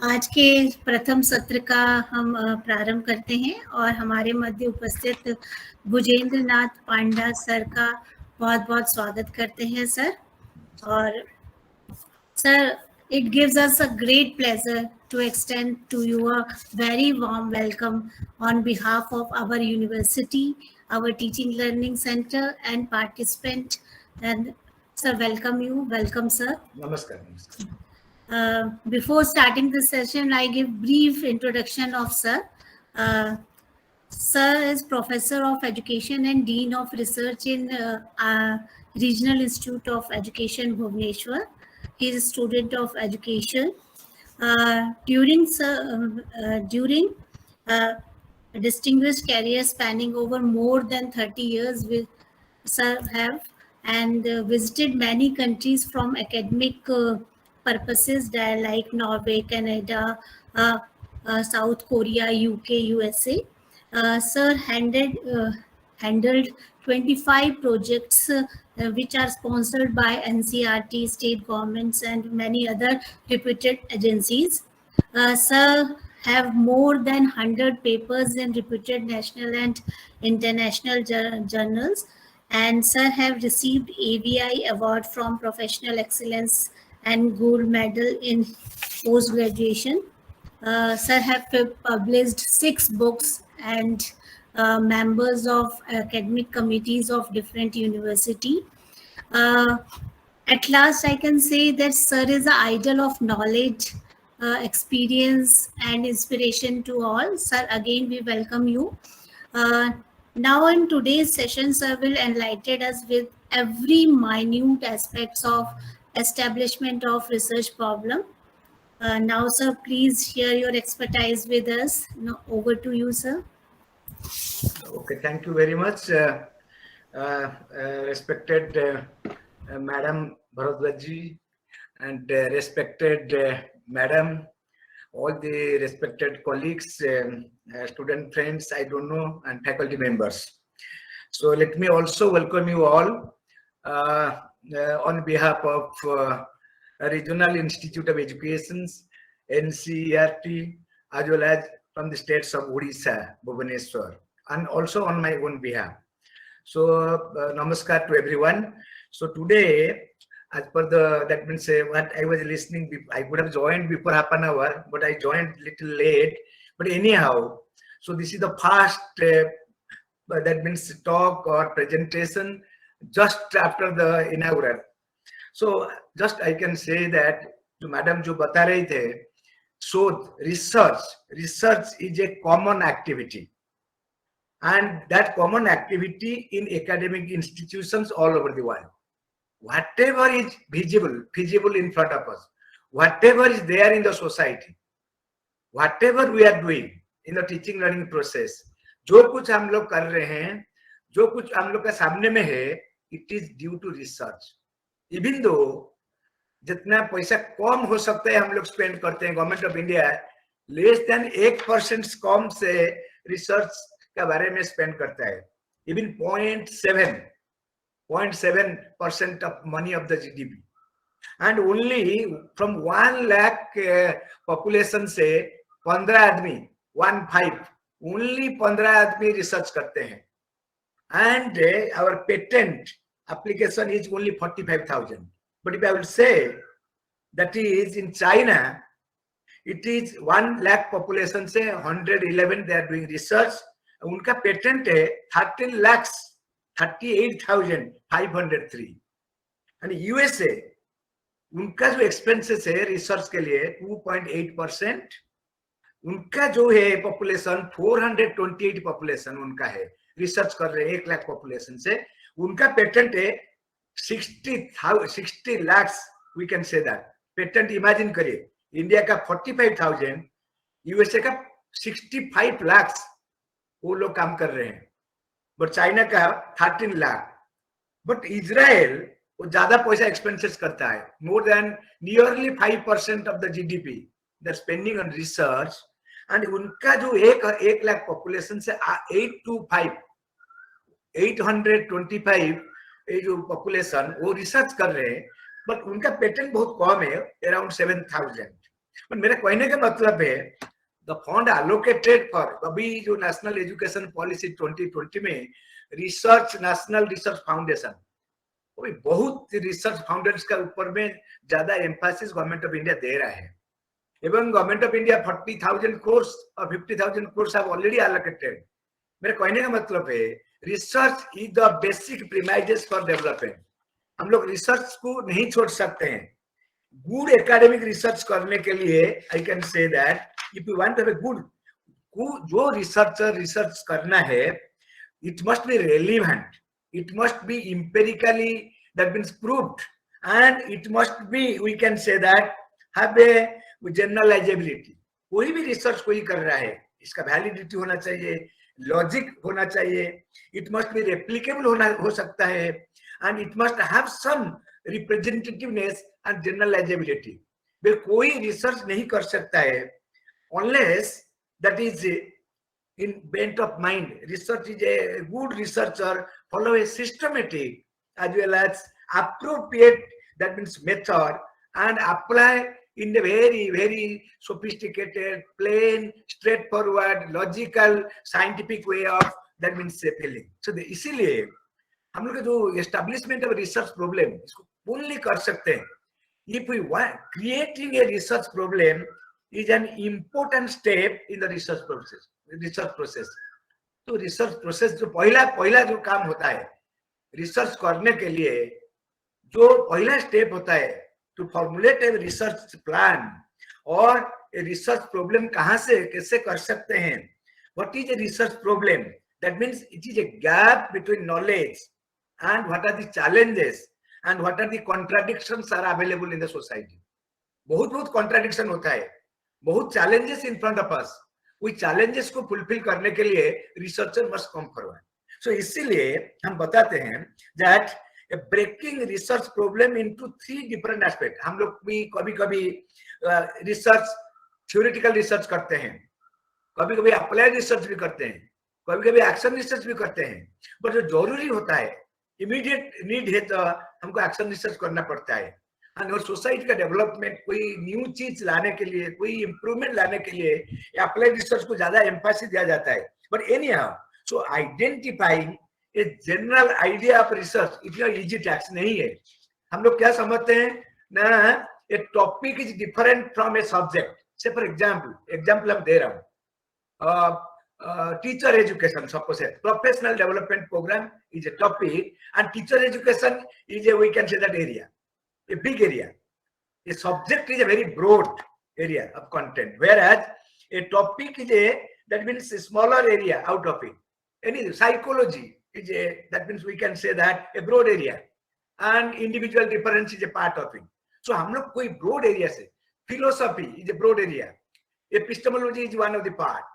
आज के प्रथम सत्र का हम प्रारंभ करते हैं और हमारे मध्य उपस्थित भुजेंद्र नाथ पांडा सर का बहुत बहुत स्वागत करते हैं सर। और sir, it gives us a great pleasure to extend to you a very warm welcome on behalf of our university, our teaching learning center and participant. And sir, welcome sir. Namaskar. Before starting the session, I give brief introduction of sir. Sir is Professor of Education and Dean of Research in Regional Institute of Education, Bhubaneswar. He is a student of education. During a distinguished career spanning over more than 30 years, with sir have and visited many countries from academic purposes like Norway, Canada, South Korea, UK, USA. Sir handled 25 projects which are sponsored by NCRT, state governments, and many other reputed agencies. Sir have more than 100 papers in reputed national and international journals, and sir have received AVI award from Professional Excellence and Gold Medal in post-graduation. Sir have published 6 books and members of academic committees of different university. At last, I can say that sir is an idol of knowledge, experience, and inspiration to all. Sir, again, we welcome you. Now, in today's session, sir will enlighten us with every minute aspects of establishment of research problem. Now, sir, please share your expertise with us. Now, over to you, sir. Okay, thank you very much, respected Madam Bharadwajji and respected Madam, all the respected colleagues, student friends, I don't know, and faculty members. So let me also welcome you all on behalf of Regional Institute of Education, NCERT, as well as from the states of Odisha, Bhubaneswar, and also on my own behalf. So namaskar to everyone. So today, as per that means what I was listening, I would have joined before half an hour, but I joined little late. But anyhow, so this is the first that means talk or presentation just after the inaugural. So just I can say that जो madam जो बता रहे थे, so research is a common activity, and that common activity in academic institutions all over the world. Whatever is feasible in front of us, whatever is there in the society, whatever we are doing in the teaching learning process, जो कुछ हम लोग कर रहे हैं, जो कुछ हम लोग के सामने में है, it is due to research. Even though जितना पैसा कम हो सकता है हम लोग स्पेंड करते हैं, government of India less than 1% कम से रिसर्च के बारे में स्पेंड करता है. Even 0.7% of money of the GDP, and only from 1 lakh population से 15 आदमी, 15 ओनली 15 आदमी रिसर्च करते हैं. And our patent application is only 45,000. But if I will say that is in China, it is 1 lakh population से 111 they are doing research. उनका patent है 13,38,503. and USA उनका जो एक्सपेंसेस है रिसर्च के लिए 2.8%. उनका जो है पॉपुलेशन 428 पॉपुलेशन उनका है, रिसर्च कर रहे हैं 1 लाख पॉपुलेशन से. उनका पेटेंट है 60 lakhs, we can say that. Patent imagine करिए, इंडिया का 45,000, यूएसए का 65 lakhs वो लोग काम कर रहे हैं, बट चाइना का 13 लाख. बट इजराइल वो ज्यादा पैसा एक्सपेंसेस करता है, more than nearly 5% of the GDP they spending on research. And उनका जो 1 लाख पॉपुलेशन से 825 ये जो पॉपुलेशन वो रिसर्च कर रहे हैं, बट उनका पेटेंट बहुत कम है, अराउंड 7,000. पर मेरा कहने का मतलब है द फंड एलोकेटेड फॉर अभी जो नेशनल एजुकेशन पॉलिसी 2020 में रिसर्च नेशनल रिसर्च फाउंडेशन बहुत रिसर्च फाउंडेशन का ऊपर में ज्यादा एम्फासिस गवर्नमेंट ऑफ इंडिया दे रहा है एवं गवर्नमेंट ऑफ इंडिया 40,000 कोर्स और 50,000 कोर्स हैव ऑलरेडी एलोकेटेड। मेरे कहने का मतलब है research is the basic premises for development. हम लोग रिसर्च को नहीं छोड़ सकते हैं। गुड एकेडमिक रिसर्च करने के लिए I can say that if you want to have a good जो रिसर्चर रिसर्च करना है it must be relevant, it must be empirically that means proved, and it must be we can say that have a generalizability। कोई भी research कोई कर रहा है इसका वैलिडिटी होना चाहिए, लॉजिक होना चाहिए, इट मस्ट बी रेप्लिकेबल हो सकता है, and it must have some representativeness and generalizability. फिर कोई रिसर्च नहीं कर सकता है unless that is in bent of mind। Research is a good researcher follow a systematic as well as appropriate that means method and apply in a very sophisticated plain straightforward logical scientific way of that means feeling। so इसीलिए हम लोग जो establishment of research problem इसको पूर्ण कर सकते हैं। if we want creating a research problem is an important step in the research process। तो रिसर्च प्रोसेस जो पहला जो काम होता है रिसर्च करने के लिए जो पहला स्टेप होता है to formulate a research plan और ए रिसर्च प्रॉब्लम कहां से कैसे कर सकते हैं। What is a research problem? That means it is a gap between knowledge and what are the challenges and what are the contradictions are available in the society. बहुत contradiction होता है, बहुत challenges in front of us. कोई challenges को fulfil करने के लिए researcher must come forward. So इसीलिए हम बताते हैं that breaking research problem into 3 different aspect. हम लोग भी कभी रिसर्च थ्योरेटिकल रिसर्च करते हैं, कभी अप्लाइड रिसर्च भी करते हैं, कभी एक्शन रिसर्च भी करते हैं, बट जो जरूरी होता है इमीडिएट नीड है तो हमको एक्शन रिसर्च करना पड़ता है। और सोसाइटी का डेवलपमेंट कोई न्यू चीज लाने के लिए कोई इंप्रूवमेंट लाने के लिए अप्लाइड रिसर्च को ज्यादा एम्फासिस दिया जाता है। But anyhow so identifying a general idea of research इतना इजी टास्क नहीं है। हम लोग क्या समझते हैं ना, a topic is different from a subject. Say for example हम दे रहा हूँ teacher education, suppose professional development program is a topic and teacher education is a we can say that area, a big area. A subject is a very broad area of content, whereas a topic is that means a smaller area out of it. Any psychology is that means we can say that a broad area, and individual difference is a part of it. So हम लोग कोई broad area से, philosophy is a broad area, epistemology is one of the part,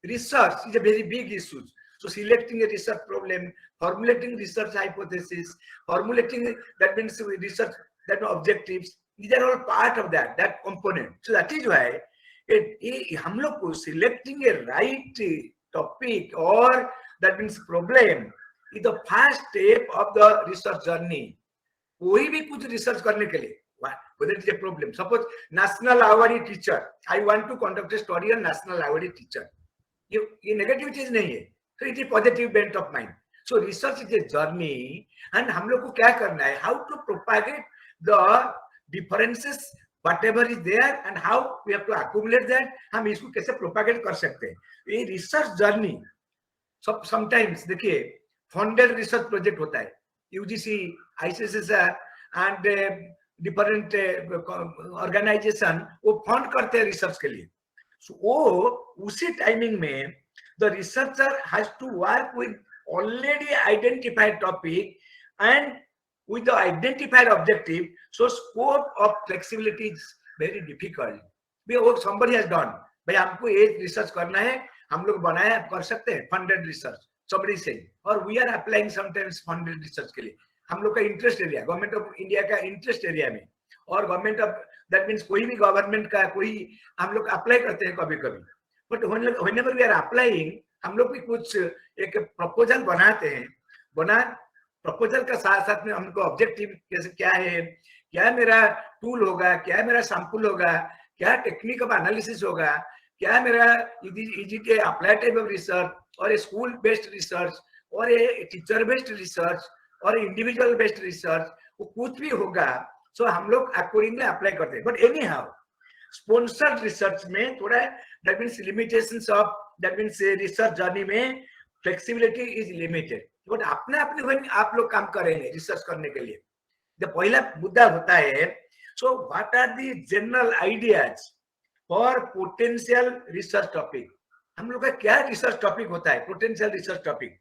research is a very big issue. So selecting a research problem, formulating research hypothesis, formulating that means research that objectives, these are all part of that component. So that is why हम लोग को selecting a right topic or that means problem is the first step of the research journey। कोई भी कुछ research करने के लिए whether it is a problem, suppose national award teacher, I want to conduct a story on national award teacher, ये negative चीज नहीं है, so it is positive bent of mind। So research is a journey and हम लोग को क्या करना है, how to propagate the differences whatever is there and how we have to accumulate that, हम इसको कैसे प्रोपागेट कर सकते हैं। ये रिसर्च जर्नी समटाइम्स देखिए फंडेड रिसर्च प्रोजेक्ट होता है, UGC, ICSR and different organisation वो फंड करते हैं रिसर्च के लिए। so, वो उसी टाइमिंग में the researcher has to work with already identified topic and with the identified objective, so scope of flexibility is very difficult। because somebody has done, भाई हमको ये रिसर्च करना है, हम लोग बनाया कर सकते हैं फंडेड रिसर्च somebody say, और we are applying sometimes funded research के लिए। हम लोग का interest area government of India का इंटरेस्ट एरिया में, और गवर्नमेंट ऑफ दैट मीन्स कोई भी गवर्नमेंट का कोई हम लोग अप्लाई करते हैं कभी कभी। But whenever we are applying हम लोग भी कुछ एक प्रपोजल बनाते हैं, प्रपोजल का साथ साथ में हमको ऑब्जेक्टिव कैसे क्या है, क्या मेरा टूल होगा, क्या मेरा सैंपल होगा, क्या टेक्निक ऑफ एनालिसिस होगा, क्या मेरा is it A applied type of research और ए स्कूल बेस्ड रिसर्च और ए टीचर बेस्ड रिसर्च और इंडिविजुअल बेस्ड रिसर्च, वो कुछ भी होगा सो हम लोग अकॉर्डिंगली अप्लाई करते हैं. But any how sponsored research में थोड़ा that means limitations of that means research journey में फ्लेक्सिबिलिटी इज लिमिटेड. बट अपने अपने आप लोग काम करेंगे रिसर्च करने के लिए. जो पहला मुद्दा होता है, so what are the general ideas for potential research topic. हम लोग का क्या रिसर्च टॉपिक होता है, potential research topic.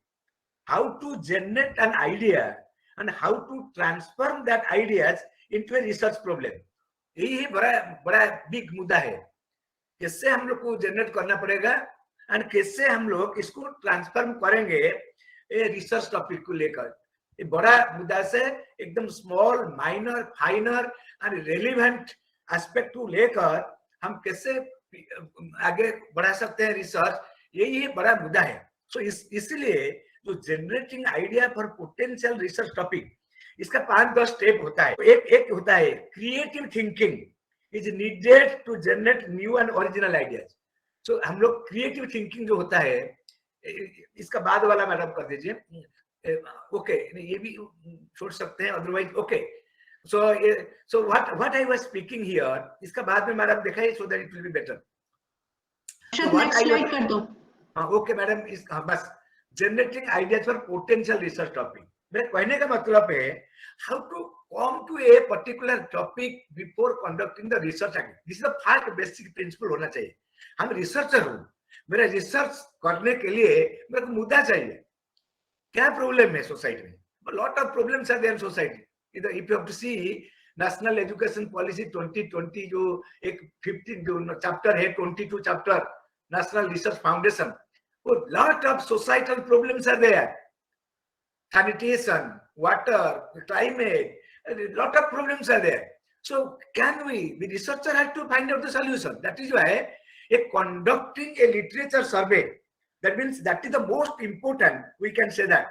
How to generate an idea and how to transform that ideas into a research problem. यही बड़ा बड़ा बिग मुद्दा है. कैसे हम लोग को जनरेट करना पड़ेगा एंड कैसे हम लोग इसको ट्रांसफॉर्म करेंगे ए रिसर्च टॉपिक को लेकर. ये बड़ा मुद्दा से एकदम small minor फाइनर and relevant aspect को लेकर हम कैसे आगे बढ़ा सकते हैं रिसर्च, यही बड़ा मुद्दा है. सो इसलिए जो generating idea for potential research topic, इसका 5-10 स्टेप होता है. एक होता है creative thinking is needed to generate new and original ideas. So हम लोग क्रिएटिव थिंकिंग जो होता है, इसका बाद वाला मैडम कर दीजिए. ओके ये भी छोड़ सकते हैं otherwise. Okay so what I was speaking here, इसका बाद में मैडम दिखाइए so that it will be better. Next slide कर दो. ओके मैडम, इस बस generating ideas for potential research topic. मेरे कहने का मतलब है how to come to a particular topic before conducting the research. This is the first basic principle होना चाहिए. हम रिसर्चर हूँ, मेरा रिसर्च करने के लिए मेरे को मुद्दा चाहिए. क्या प्रॉब्लम है सोसाइटी में? Lot of problems are there in society. If you have to see national education policy 2020 जो एक 15 जो चैप्टर है, 22 चैप्टर नेशनल रिसर्च फाउंडेशन, वो lot of societal problems are there. sanitation, water, climate, a lot of problems are there. So can we, the researcher has to find out the solution. That is why conducting a literature survey, that means that is the most important, we can say that.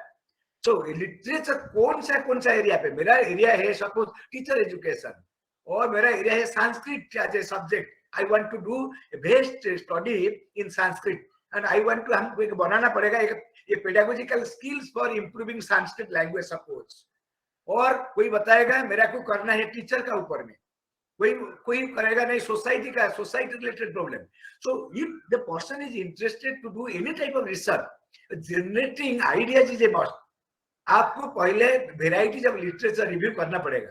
So literature कौन सा area पे, मेरा area है suppose teacher education और मेरा area है Sanskrit as a subject. I want to do best study in Sanskrit and I want to, हमको बनाना पड़ेगा एक ये pedagogical skills for improving Sanskrit language suppose. और कोई बताएगा मेरा को करना है टीचर का ऊपर में, कोई करेगा नहीं सोसाइटी का, society related problem. So if the person is interested to do any type of research, generating ideas is a must. आपको पहले वेराइटीज ऑफ लिटरेचर रिव्यू करना पड़ेगा.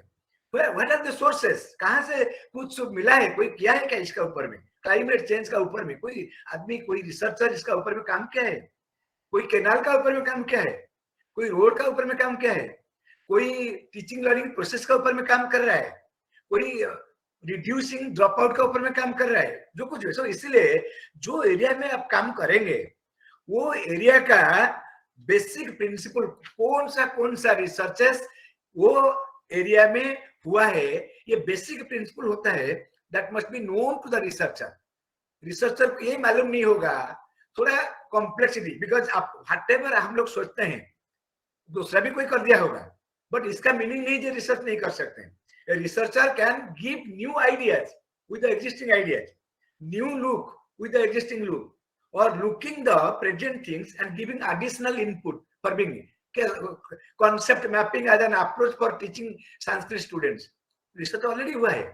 व्हाट आर द सोर्सेस, कहाँ से कुछ मिला है, कोई किया है क्या इसका ऊपर में, क्लाइमेट चेंज का ऊपर में कोई आदमी, कोई रिसर्चर इसका ऊपर में काम किया है, कोई कैनाल का ऊपर में काम किया है, कोई रोड का ऊपर में काम किया है, कोई टीचिंग लर्निंग प्रोसेस का ऊपर में काम कर रहा है, कोई रिड्यूसिंग ड्रॉप आउट का ऊपर में काम कर रहा है, जो कुछ है. इसलिए जो एरिया में आप काम करेंगे वो एरिया का बेसिक प्रिंसिपल कौन सा रिसर्चेस वो एरिया में हुआ है, ये बेसिक प्रिंसिपल होता है. That must be known to the researcher. Researcher को ये मालूम नहीं होगा, थोड़ा कॉम्प्लेक्सिटी, बिकॉज आप व्हाटएवर हम लोग सोचते हैं दूसरा भी कोई कर दिया होगा, बट इसका मीनिंग नहीं जो रिसर्च नहीं कर सकते. Researcher can give new ideas with the existing ideas, new look with the existing look, और looking the present things and giving additional input for beginning. Concept mapping as an approach for teaching Sanskrit students, research already हुआ है.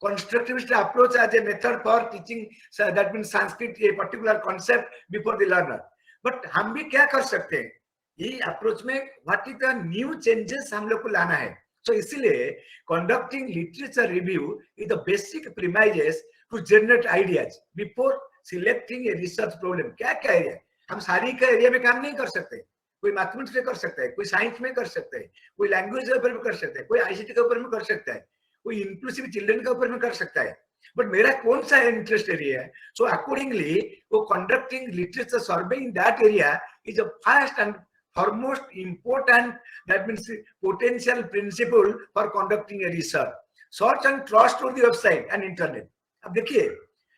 Constructivist approach as a method for teaching, so that means Sanskrit a particular concept before the learner. But हम भी क्या कर सकते हैं ये approach में, what is the new changes हम लोग को लाना है. So इसीलिए conducting literature review is the basic premises to generate ideas before selecting a research problem. क्या एरिया, हम सारी का एरिया में काम नहीं कर सकते. कोई मैथमेटिक्स में कर सकता है, कोई साइंस में कर सकता है, कोई लैंग्वेज के ऊपर में कर सकता है, कोई आईसीटी के ऊपर में कर सकता है, कोई इंक्लूसिव चिल्ड्रन के ऊपर में कर सकता है. बट मेरा कौन सा इंटरेस्ट एरिया है, सो अकॉर्डिंगली वो conducting literature survey in that area is a first and foremost important, that means potential principle for conducting a research. Search and trust on the website and internet. अब देखिए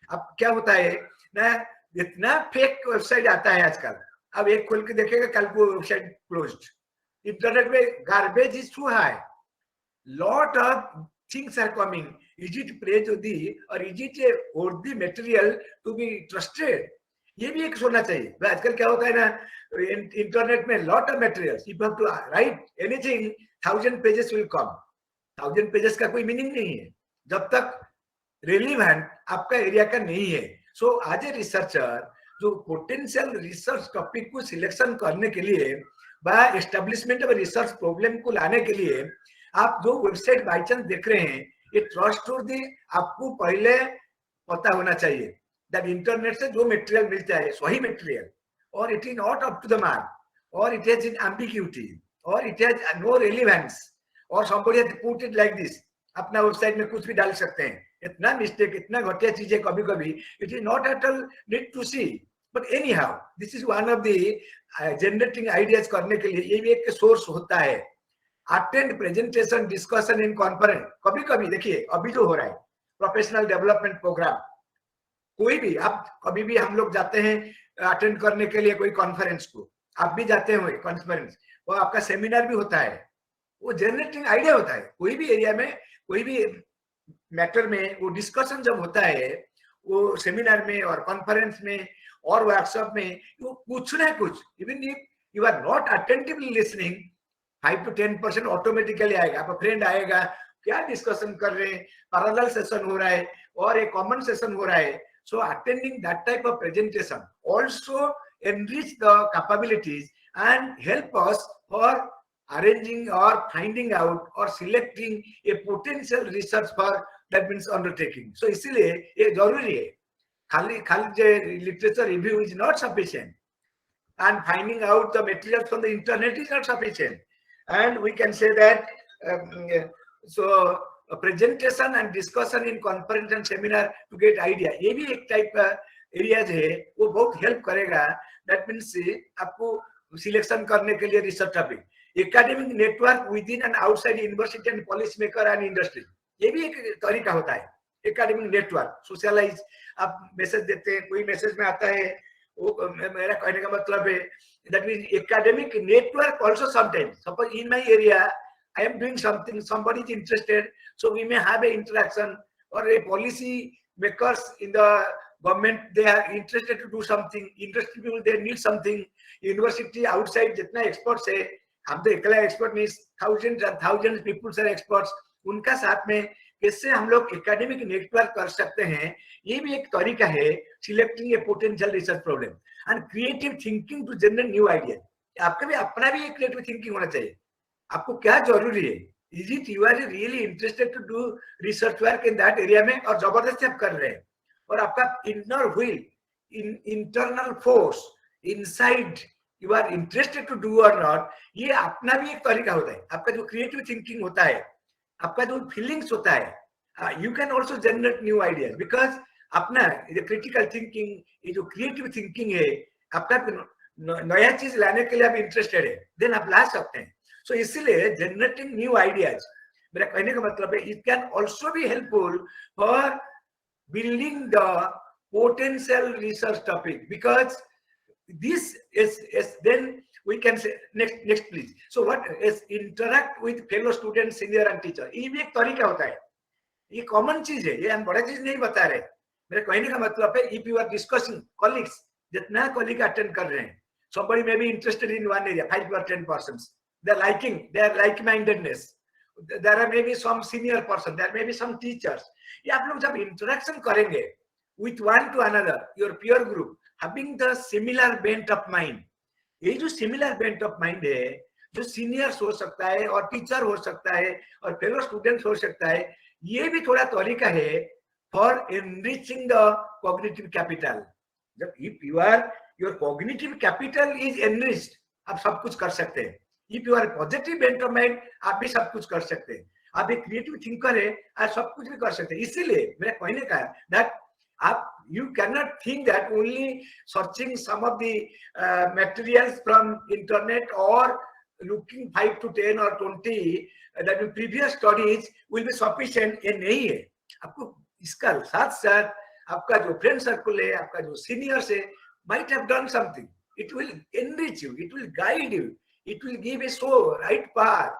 अब क्या होता है ना, इतना फेक वेबसाइट आता है आजकल. अब एक खोल के देखेगा कल को वेबसाइट क्लोज्ड. इंटरनेट में garbage is too high, lot of things are coming Is it praiseworthy or is it a worthy material to be trusted? ये भी एक सोचना चाहिए. आजकल क्या होता है ना, इंटरनेट में lot of materials. If you have to write anything, 1000 pages will come. 1000 pages का कोई मीनिंग नहीं है जब तक रेलिवेंट आपका एरिया का नहीं है. सो एज ए रिसर्चर जो पोटेंशियल रिसर्च टॉपिक को सिलेक्शन करने के लिए by establishment of research problem को लाने के लिए आप जो वेबसाइट बाय चांस देख रहे हैं, ये ट्रस्टवर्दी आपको पहले पता होना चाहिए दैट इंटरनेट से जो मटेरियल मिलता है सही मटेरियल, और it is not up to the mark, और इट हैज इन एम्बिग्यूटी, और इट हैज नो रेलेवेंस, और somebody has put it like this. अपना वेबसाइट में कुछ भी डाल सकते हैं. इतना मिस्टेक, इतना घटिया चीजें कभी कभी it is not at all need to see. But anyhow this is one of the generating ideas करने के लिए ये भी एक सोर्स होता है. Attend presentation, discussion in conference. कभी कभी देखिए अभी जो हो रहा है प्रोफेशनल डेवलपमेंट प्रोग्राम, कोई भी आप कभी भी हम लोग जाते हैं अटेंड करने के लिए कोई कॉन्फ्रेंस को, आप भी जाते हो कॉन्फ्रेंस, वो आपका सेमिनार भी होता है, वो जनरेटिंग आइडिया होता है. कोई भी एरिया में, कोई भी मैटर में वो डिस्कशन जब होता है, वो सेमिनार में और कॉन्फ्रेंस में और वर्कशॉप में, वो कुछ ना कुछ, even if you are not attentively listening, 5 to 10% automatically आएगा. आपका फ्रेंड आएगा, क्या डिस्कशन कर रहे हैं, पैरेलल सेशन हो रहा है और एक कॉमन सेशन हो रहा है. So attending that type of presentation also enrich the capabilities and help us for arranging or finding out or selecting a potential research for that means undertaking. So इसलिए ये जरूरी है. खाली literature review is not sufficient, and finding out the materials from the internet is not sufficient. And we can say that so a presentation and discussion in conference and seminar to get idea, ये भी एक type का areas है, वो बहुत help करेगा. That means आपको selection करने के लिए research topic. Academic network with in and outside university and policy maker and industry, ये भी एक तरीका होता है. एकेडमिक नेटवर्क, सोशलाइज, आप मैसेज देते हैं, कोई मैसेज में आता है, वो मेरा कहने का मतलब है that mean academic network also sometimes. Suppose in my area I am doing something, somebody is interested, so we may have a interaction, or a policy makers in the government, they are interested to do something, industry people they need something, university outside जितना experts है, हम तो अकेला expert नहीं, thousands and thousands people are experts, उनका साथ में कैसे हम लोग academic network कर सकते हैं, ये भी एक तरीका है selecting a potential research problem. And creative thinking to generate new ideas. आपका भी अपना भी एक creative thinking होना चाहिए. आपको क्या जरूरी है, is it you are really interested to do research work in that area में, और जबरदस्ती आप कर रहे हैं, और आपका inner will, internal force inside, you are interested to do और नॉट, ये अपना भी एक तरीका होता है. आपका जो क्रिएटिव थिंकिंग होता है, आपका जो फीलिंग्स होता है, you can also generate new ideas, because अपना क्रिटिकल थिंकिंग, ये जो क्रिएटिव थिंकिंग है, आपका नया चीज लाने के लिए आप इंटरेस्टेड है, देन आप ला सकते हैं. So इसलिए generating new ideas, मेरा कहने का मतलब है it can also be helpful for building the potential research topic, because this is then we can say next please. So what is interact with fellow students, senior and teacher, ये भी एक तरीका होता है. ये कॉमन चीज है, ये हम बड़ा चीज नहीं बता रहे. मेरे कहने का मतलब है if you are discussing colleagues, जितना colleague अटेंड कर रहे हैं, somebody may be interested in one area, 5 or 10%. They're liking, their like-mindedness. There are maybe some senior person, there may be some teachers. ये आप लोग जब interaction करेंगे with one to another, your peer group, having the similar bent of mind. ये जो similar bent of mind है, जो seniors हो सकता है और teacher हो सकता है और fellow students हो सकता है, ये भी थोड़ा तरीका है for enriching the cognitive capital. जब if you are your cognitive capital is enriched, आप सब कुछ कर सकते हैं. If you are positive bent of mind, आप भी सब कुछ कर सकते हैं. आप एक क्रिएटिव थिंकर है, आप सब कुछ भी कर सकते हैं. इसीलिए मेरा कहने का है that आप you cannot think that only searching some of the materials from internet or looking 5 to 10 or 20 that in previous studies will be sufficient. ये नहीं है. आपको इसका साथ साथ आपका जो फ्रेंड सर्कल है, आपका जो सीनियर्स है, might have done something. It will enrich you, it will guide you. It will give a so right path.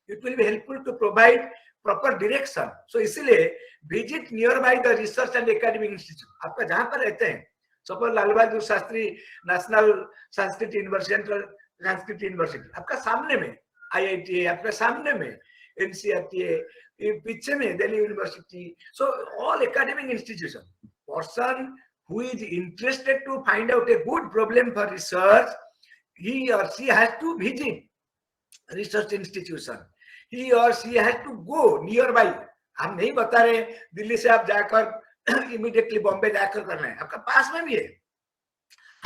It will be helpful to provide proper direction. So इसलिए visit nearby the research and academic institute. आपका जहाँ पर रहते हैं, suppose Lal Bahadur Shastri national Sanskrit university, central Sanskrit university आपका सामने में, IIT है आपका सामने में, NCRT है पीछे में, Delhi university. So all academic institution, person who is interested to find out a good problem for research, he or she has to visit research institution. He or she has to go nearby. हम नहीं बता रहे दिल्ली से आप जाकर immediately Bombay जाकर करना है, आपका पास में भी है.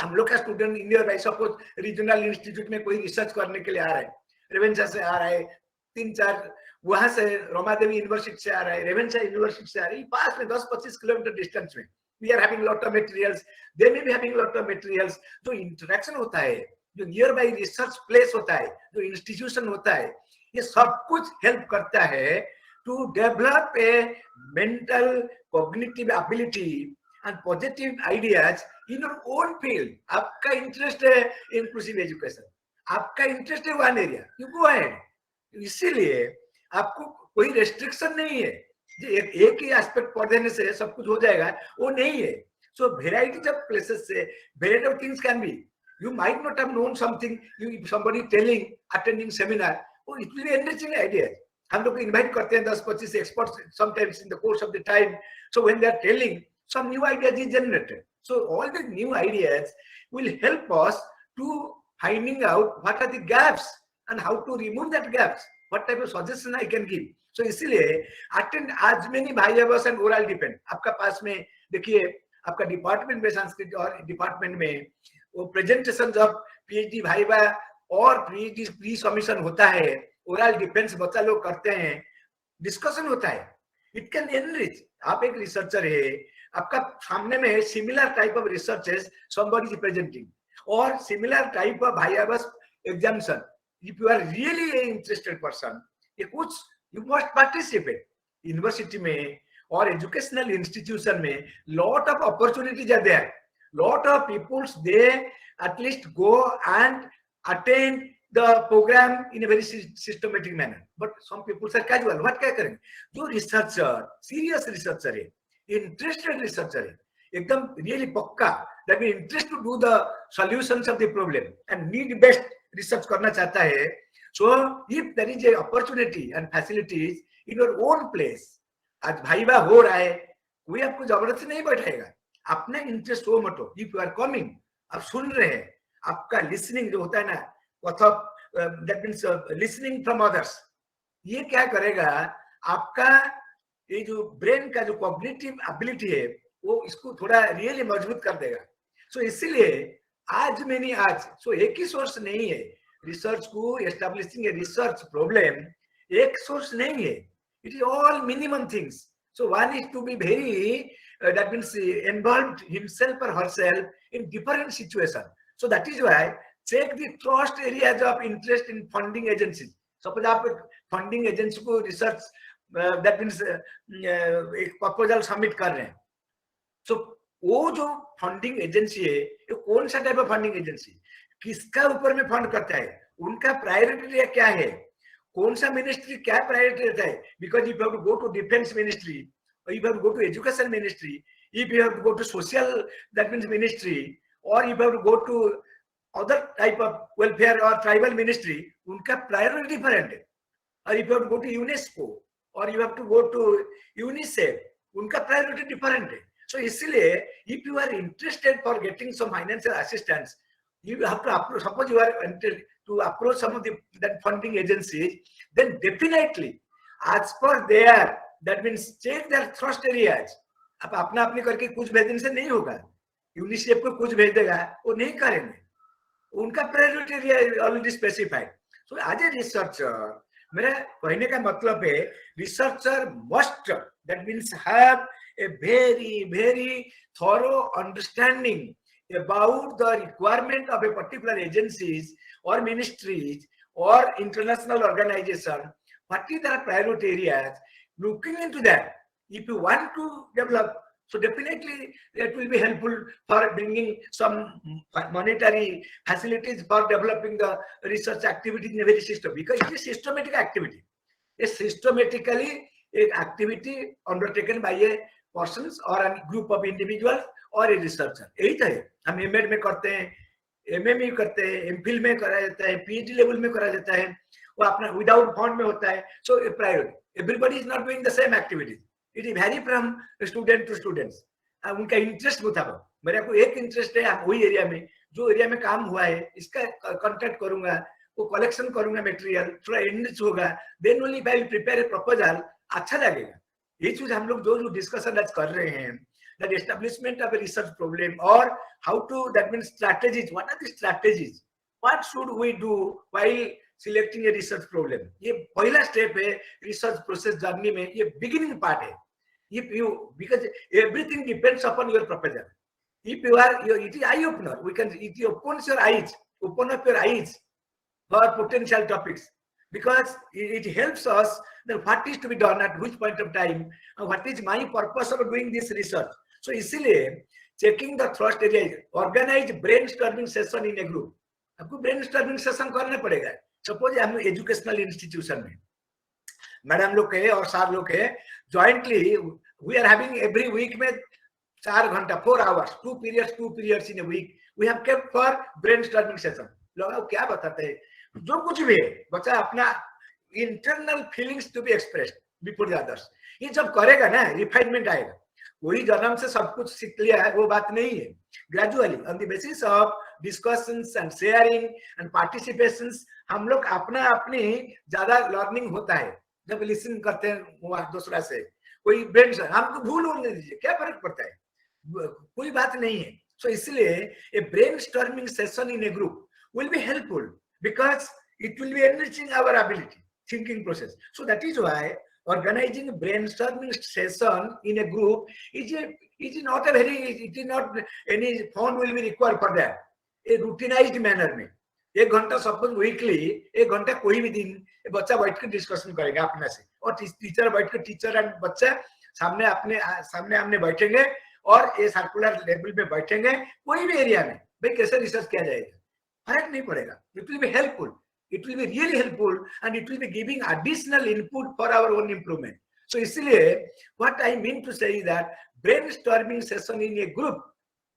हम लोग का student nearby, suppose regional institute में कोई रिसर्च करने के लिए आ रहा है, रेवेन्सा से आ रहा है, 3-4 वहां से रमादेवी यूनिवर्सिटी से आ रहा है, रेवेन्सा यूनिवर्सिटी से आ रहा है, पास में 10-25 किलोमीटर डिस्टेंस में. We are having lot of materials, they may be having lot of materials. जो इंटरेक्शन होता है, जो नियर बाई रिसर्च प्लेस होता है, जो इंस्टीट्यूशन होता है, ये सब कुछ हेल्प करता है to develop a mental cognitive ability and positive ideas in your own field. आपका इंटरेस्ट है इंक्लूसिव एजुकेशन, आपका इंटरेस्ट है one area, you go ahead. इसीलिए आपको कोई रेस्ट्रिक्शन नहीं है एक ही एस्पेक्ट पढ़ देने से सब कुछ हो जाएगा, वो नहीं है. सो वेराइटी ऑफ प्लेसेस से variety of things can be. You might not have known something, somebody telling, attending seminar, oh, it will be enriching ideas. हम लोग invite करते हैं 10-25 experts sometimes in the course of the time. So when they are telling, some new ideas is generated. So all the new ideas will help us to finding out what are the gaps and how to remove that gaps. What type of suggestion I can give. So इसीलिए attend as many vivae and oral depend. आपका पास में देखिए, आपका department में संस्कृत और department में वो presentation जब PhD भाइवा और PhD प्री सबमिशन होता है, ओरल डिफेंस बच्चा लोग करते हैं, डिस्कशन होता है, इट कैन एनरिच. आप एक रिसर्चर है, आपका सामने में similar type of researches somebody is presenting और similar type of viva examination. If you are really a interested person, ये कुछ यू मस्ट पार्टिसिपेट. यूनिवर्सिटी में और एजुकेशनल इंस्टीट्यूशन में lot of opportunities are there. Lot of people, they at least go and attend the program in a very systematic manner. But some people are casual. What क्या करेंगे? जो researcher, serious researcher है, interested researcher है, एकदम really पक्का, that means interest to do the solutions of the problem and need best research करना चाहता है. So if there is a opportunity and facilities in your own place, आज भाईवा हो रहा है, कोई आपको जबरदस्ती नहीं बैठाएगा, अपना इंटरेस्ट हो मत हो. इफ यू आर कमिंग, आप सुन रहे हैं, आपका लिसनिंग जो होता है ना, that means listening from others, ये क्या करेगा, आपका ये जो ब्रेन का जो कॉग्निटिव एबिलिटी है, वो इसको थोड़ा रियली मजबूत कर देगा. सो इसीलिए आज सो एक ही सोर्स नहीं है रिसर्च को एस्टैब्लिशिंग ए रिसर्च प्रॉब्लम. एक सोर्स नहीं है, it is all minimum things. So one is to be very that means involved himself or herself in different situations. So that is why check the trust areas of interest in funding agencies. Suppose आप funding agency को research that means एक proposal submit कर रहे हैं. So वो जो funding agency है, ये कौन सा type of funding agency, किसका ऊपर में fund करता है, उनका priority क्या है, कौन सा ministry क्या priority रहता है. Because if you have to go to defense ministry, or if you have to go to education ministry, if you have to go to social, that means ministry, or if you have to go to other type of welfare or tribal ministry, उनका priority different है. Or if you have to go to UNESCO, or you have to go to UNICEF, उनका priority different है. So इसीलिए if you are interested for getting some financial assistance, you have to approach, suppose you are interested to approach some of the that funding agencies, then definitely as per their, that means check their thrust areas. आप अपना अपने करके कुछ भेजने से नहीं होगा, UNICEF को कुछ भेज देगा, वो नहीं करेंगे, उनका priority area already specified. So as a researcher, मेरा कहने का मतलब है researcher must, that means have a very thorough understanding about the requirement of a particular agencies or ministries or international organization. What is their priority areas? Looking into that, if you want to develop, so definitely that will be helpful for bringing some monetary facilities for developing the research activity in a very system, because it is systematic activity. a systematically एक activity undertaken by a persons or a group of individuals or a researcher. यही तो है, हम MEd में करते हैं, MME करते हैं, एमफिल में करा जाता है, पीएचडी लेवल में करा जाता है, वो अपना विदाउट फंड में होता है. So priority, everybody is not doing the same activities, it is very from student to students. उनका इंटरेस्ट मुताबिक, मेरा को एक इंटरेस्ट है वही एरिया में, जो एरिया में काम हुआ है इसका कॉन्टेक्ट करूंगा, वो कलेक्शन करूंगा, मटेरियल थोड़ा एनरिच होगा, then only I will prepare a proposal. अच्छा लगेगा. ये चीज हम लोग जो डिस्कशन आज कर रहे हैं, that establishment of a research problem or how to, that means strategies, what are the strategies, what should we do while selecting a research problem. ये पहला स्टेप है रिसर्च प्रोसेस जर्नी में, ये बिगिनिंग पार्ट है. If you, because everything depends upon your proposal. If you are, it is eye opener, we can, it opens your eyes, open up your eyes for potential topics, because it helps us that what is to be done at which point of time, and what is my purpose of doing this research. So इसीलिए checking the thrust area, organize brainstorming session in a group. आपको brainstorming session करना पड़ेगा. Suppose हम educational institution में madam लोग है और sir लोग है, jointly we are having every week में 4 घंटा 4 hours, 2 periods in a week we have kept for brainstorming session. लोग क्या बताते हैं, जो कुछ भी है बच्चा अपना internal feelings to be expressed before the others. ये जब करेगा ना, रिफाइनमेंट आएगा. वही जन्म से सब कुछ सीख लिया है वो बात नहीं है. Gradually on the basis of discussions and sharing and participations हम लोग अपना अपनी ज्यादा लर्निंग होता है जब लिसन करते हैं दूसरा से. कोई ब्रेन हमको भूल होने दीजिए, क्या फर्क पड़ता है, कोई बात नहीं है. सो इसलिए a brainstorming session in a group will be helpful because it will be enriching our ability thinking process. So that is why organizing a brainstorming session in a group is not a very, it is not any fund will be required for that. A routinized manner में 1 घंटा suppose weekly 1 घंटा कोई भी दिन बच्चा बैठ कर discussion करेगा अपने से, और टीचर बैठ कर, टीचर एंड बच्चा सामने अपने सामने आमने बैठेंगे और ये सर्कुलर लेवल पे बैठेंगे. कोई भी एरिया में भाई कैसे रिसर्च किया जाएगा फर्क नहीं पड़ेगा. It will be helpful, it will be really helpful and it will be giving additional input for our own improvement. So इसलिए what I mean to say is that brainstorming session in a group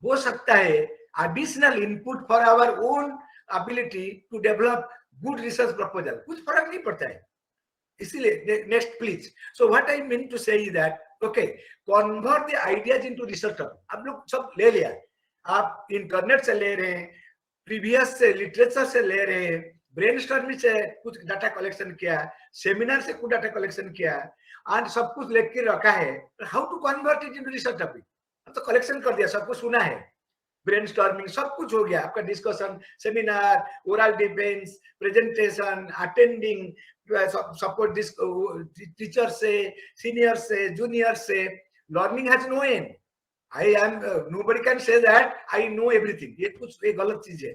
हो सकता है additional input for our own ability to develop good research proposal. कुछ फर्क नहीं पड़ता है. इसीलिए next please. So what I mean to say is that okay, convert the ideas into research. आप लोग सब ले लिया, आप इंटरनेट से ले रहे हैं, प्रीवियस से लिटरेचर से ले रहे हैं, ब्रेनस्टॉर्मिंग से कुछ डाटा कलेक्शन किया, सेमिनार से कुछ डाटा कलेक्शन किया, आज सब कुछ लेके रखा है. How to convert it into research topic. अब तो कलेक्शन कर दिया, सब कुछ सुना है, ब्रेनस्टॉर्मिंग सब कुछ हो गया आपका, discussion, seminar, oral defence, presentation, attending, support teacher से, सीनियर से, जूनियर से. Learning has no end. I am nobody can say that I know everything. ये कुछ एक गलत चीज है.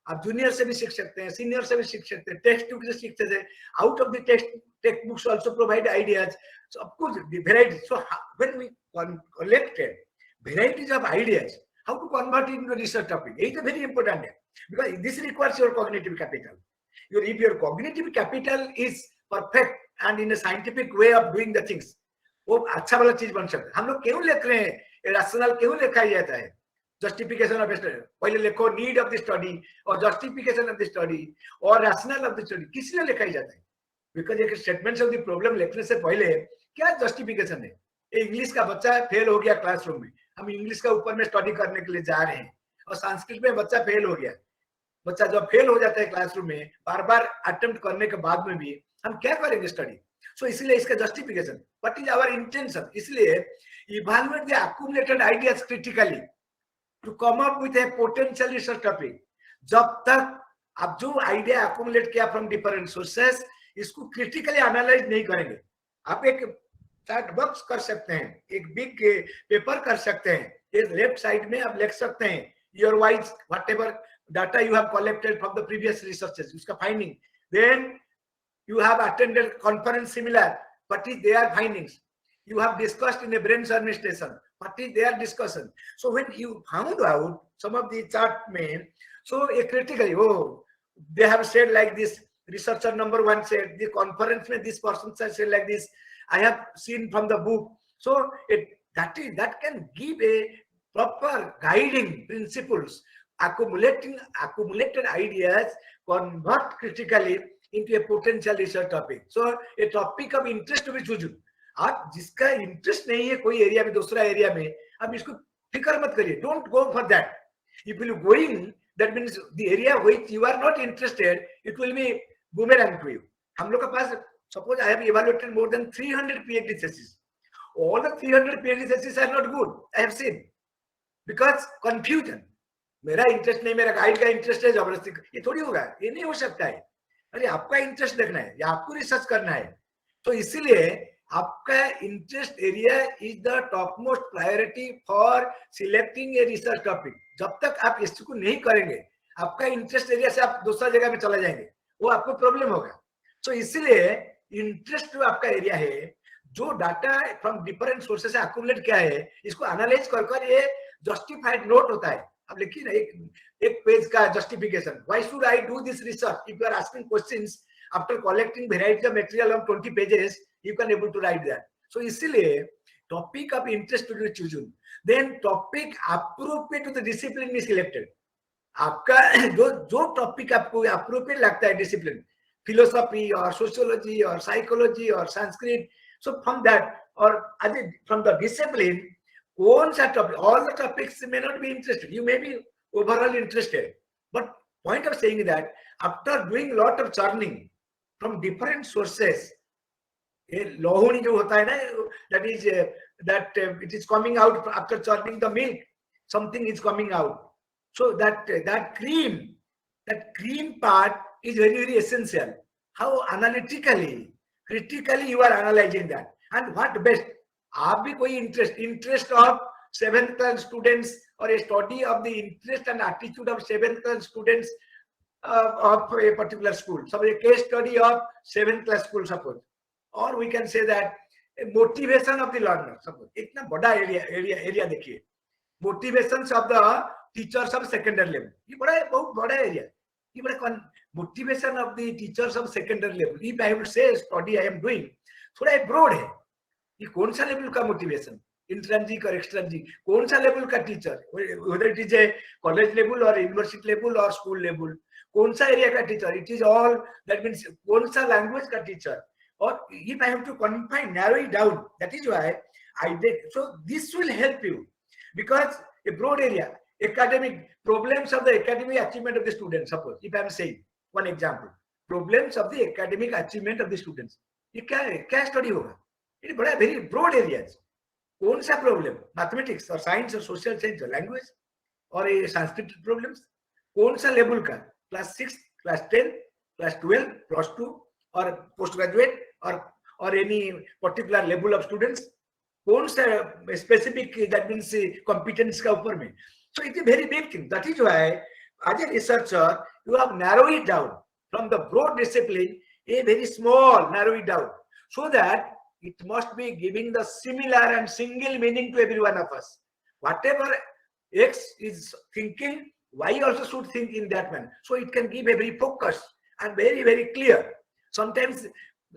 आप जूनियर से भी सीख सकते हैं, सीनियर से भी सीख सकते हैं, टेक्स्ट बुक से सीखते थे, out of the text books also provide ideas, सब कुछ variety. So when we collected varieties of ideas, how to convert it into research topic, it is very important because this requires your cognitive capital. If your cognitive capital is perfect and in a scientific way of doing the things, वो अच्छा वाला चीज बन सकता है. हम लोग क्यों लिख रहे हैं, रैशनल क्यों लिखा जाता है, जस्टिफिकेशन ऑफ स्टडी पहले लिखो, नीड ऑफ द स्टडी और जस्टिफिकेशन ऑफ द स्टडी और रैशनल ऑफ द स्टडी किस लिए लिखा जाता है. बिकॉज एक स्टेटमेंट्स ऑफ द प्रॉब्लम लिखने से पहले क्या जस्टिफिकेशन है. इंग्लिश का बच्चा फेल हो गया क्लासरूम में, हम इंग्लिश का ऊपर में स्टडी करने के लिए जा रहे हैं, और संस्कृत में बच्चा फेल हो गया. बच्चा जब फेल हो जाता है क्लासरूम में बार बार अटेम्प्ट करने के बाद में भी हम क्या करेंगे स्टडी. सो इसलिए इसका justification, what is our intention. इसलिए evaluate the accumulated ideas critically to come up with a potential research topic. जब तक आप जो आइडिया accumulate किया फ्रॉम डिफरेंट सोर्सेस, इसको क्रिटिकली एनालाइज नहीं करेंगे. आप एक चैट बॉक्स कर सकते हैं, एक बिग पेपर कर सकते हैं, एक लेफ्ट साइड में आप लिख सकते हैं your wise whatever data you have collected from the previous researches, उसका finding. Then you have attended conference similar, what is their findings, you have discussed in a brainstorming session, what is their discussion. So when you found out some of the chart men, so a critically, oh, they have said like this, researcher number 1 said, the conference mein this person said like this, I have seen from the book. So that can give a proper guiding principles, accumulated ideas, convert critically into a potential research topic. So a topic of interest to be chosen. आप जिसका interest नहीं है कोई area में, दूसरा area में, आप इसको फिक्र मत करिए, don't go for that. If you going, that means the area which you are not interested, it will be boomerang to you. हम लोग के पास, suppose I have evaluated more than 300 PhD theses. All the 300 PhD theses are not good. I have seen, because confusion. मेरा interest नहीं, मेरा guide का interest है, जबरदस्ती ये थोड़ी होगा, ये नहीं हो सकता है. अरे आपका इंटरेस्ट देखना है या आपको रिसर्च करना है. तो इसीलिए आपका interest area is the top most priority for selecting a research topic. जब तक आप इसको नहीं करेंगे, आपका इंटरेस्ट एरिया से आप दूसरा जगह में चला जाएंगे, वो आपको प्रॉब्लम होगा. तो इसीलिए इंटरेस्ट जो आपका एरिया है, जो डाटा फ्रॉम डिफरेंट सोर्सेस से एक्युमुलेट किया है, इसको एनालाइज कर ये जस्टिफाइड नोट होता है. अब लिखिए ना एक पेज का justification, why should I do this research. If you are asking questions after collecting variety of material on 20 pages, you can able to write that. So इसीलिए topic of interest to be chosen, then topic appropriate to the discipline is selected. आपका जो topic आपको appropriate लगता है discipline, philosophy or sociology or psychology or Sanskrit, so from that or from the discipline, कौन सा topic, all the topics may not be interested, you may be overall interested, but point of saying that after doing lot of churning from different sources, Lohani जो होता है ना, that is that it is coming out after churning the milk, something is coming out. So that cream part is very, very essential. How analytically, critically you are analyzing that, and what best. आप भी कोई interest of 7th class students or a study of the interest and attitude of 7th class students of a particular school. So a case study of 7th class school, suppose. Or we can say that motivation of the learner. Suppose इतना बड़ा area देखिए, motivations of the teachers of secondary level. ये बहुत बड़ा area. ये बड़ा motivation of the teachers of secondary level. If I would say study I am doing, थोड़ा broad है. ये कौन सा लेवल का मोटिवेशन, इंट्रिंसिक और एक्सट्रिंसिक, कौन सा लेवल का teacher, whether it is a college level or university level or school level, कौन सा एरिया का teacher, it is all, that means कौन सा लैंग्वेज का teacher. Or if I have to confine, narrow it down, that is why I did. So this will help you, because a broad area, academic problems of the academic achievement of the students. Suppose if I am saying one example, problems of the academic achievement of the students, ये क्या study होगा? ये बड़ा very broad areas. कौन सा problem, mathematics or science or social science or language or a Sanskrit problems, कौन सा level का, class 6, class 10, class 12, class 2 or postgraduate or any particular level of students, कौन सा specific, that means competence का ऊपर में. So it's a very big thing. That is why as a researcher you have narrowed it down from the broad discipline, a very small, narrow it down, so that it must be giving the similar and single meaning to every one of us. Whatever X is thinking, Y also should think in that manner. So it can give a very focus and very, very clear. Sometimes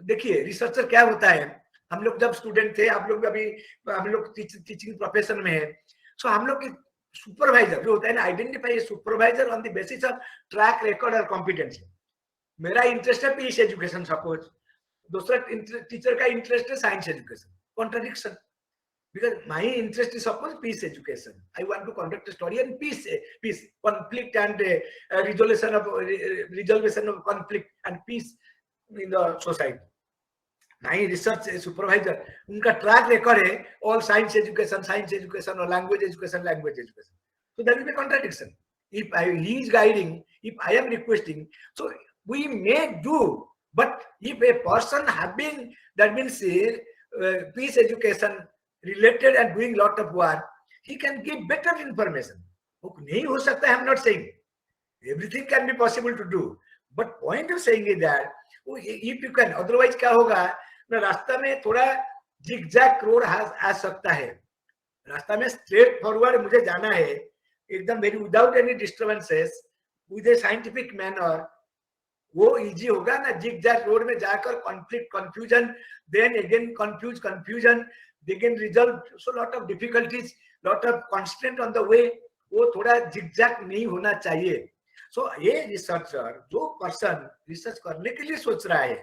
देखिए researcher क्या होता है, हम लोग जब student थे, आप लोग अभी हम लोग टीचिंग प्रोफेशन में है, सो हम लोग की सुपरवाइजर जो होता है ना, identify supervisor on the basis of track record और कॉम्पिटेंसी. मेरा इंटरेस्ट है पीएच एजुकेशन, सपोज दूसरा टीचर का इंटरेस्ट है science education, contradiction, because my interest is suppose peace education, I want to conduct a study on peace conflict and resolution of conflict and peace in the society. My research supervisor, उनका track record है all science education or language education. So that will be contradiction. If he is guiding, if I am requesting, so we may do. But if a person having, that means peace education related and doing lot of work, he can give better information. नहीं हो सकता है, I am not saying everything can be possible to do, but point of saying is that if you can, otherwise क्या होगा ना, रास्ता में थोड़ा zigzag रोड आ सकता है. रास्ता में straight forward मुझे जाना है एकदम very without any disturbances, with a scientific manner, वो इजी होगा ना जिग जैग रोड में जाकर conflict confusion then again confusion again result so lot of difficulties, lot of constraint on the way, वो थोड़ा जिगजैग नहीं होना चाहिए. So ये रिसर्चर जो पर्सन रिसर्च करने के लिए सोच रहा है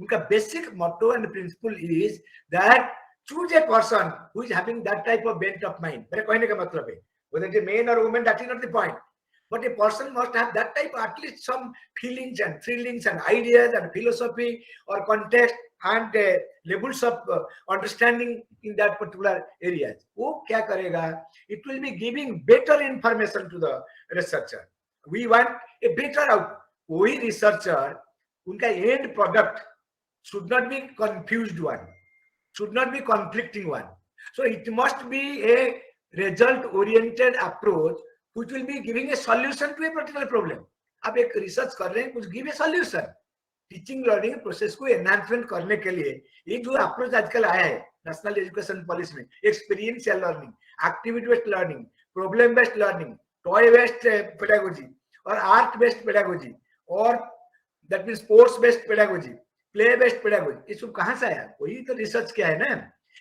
उनका basic motto and principle is that choose a person who is having that type of bent of mind. मेरे कहने का मतलब है whether it is man or woman, that is not the point, but a person must have that type, at least some feelings and feelings and ideas and philosophy or context and levels of understanding in that particular areas. वो क्या करेगा? It will be giving better information to the researcher. We want a better output. वही researcher उनका end product should not be confused one, should not be conflicting one. So it must be a result-oriented approach which will be giving a solution to a particular problem. आप एक research कर रहे हैं, कुछ give a solution. Teaching learning process को enhancement करने के लिए ये जो अप्रोच आजकल आया है नेशनल एजुकेशन पॉलिसी में, experiential learning, activity based learning, problem based learning, toy based pedagogy और आर्ट बेस्ड पेडागोजी और that means sports based pedagogy, play based pedagogy, ये सब कहां से आया? वही तो रिसर्च किया है ना.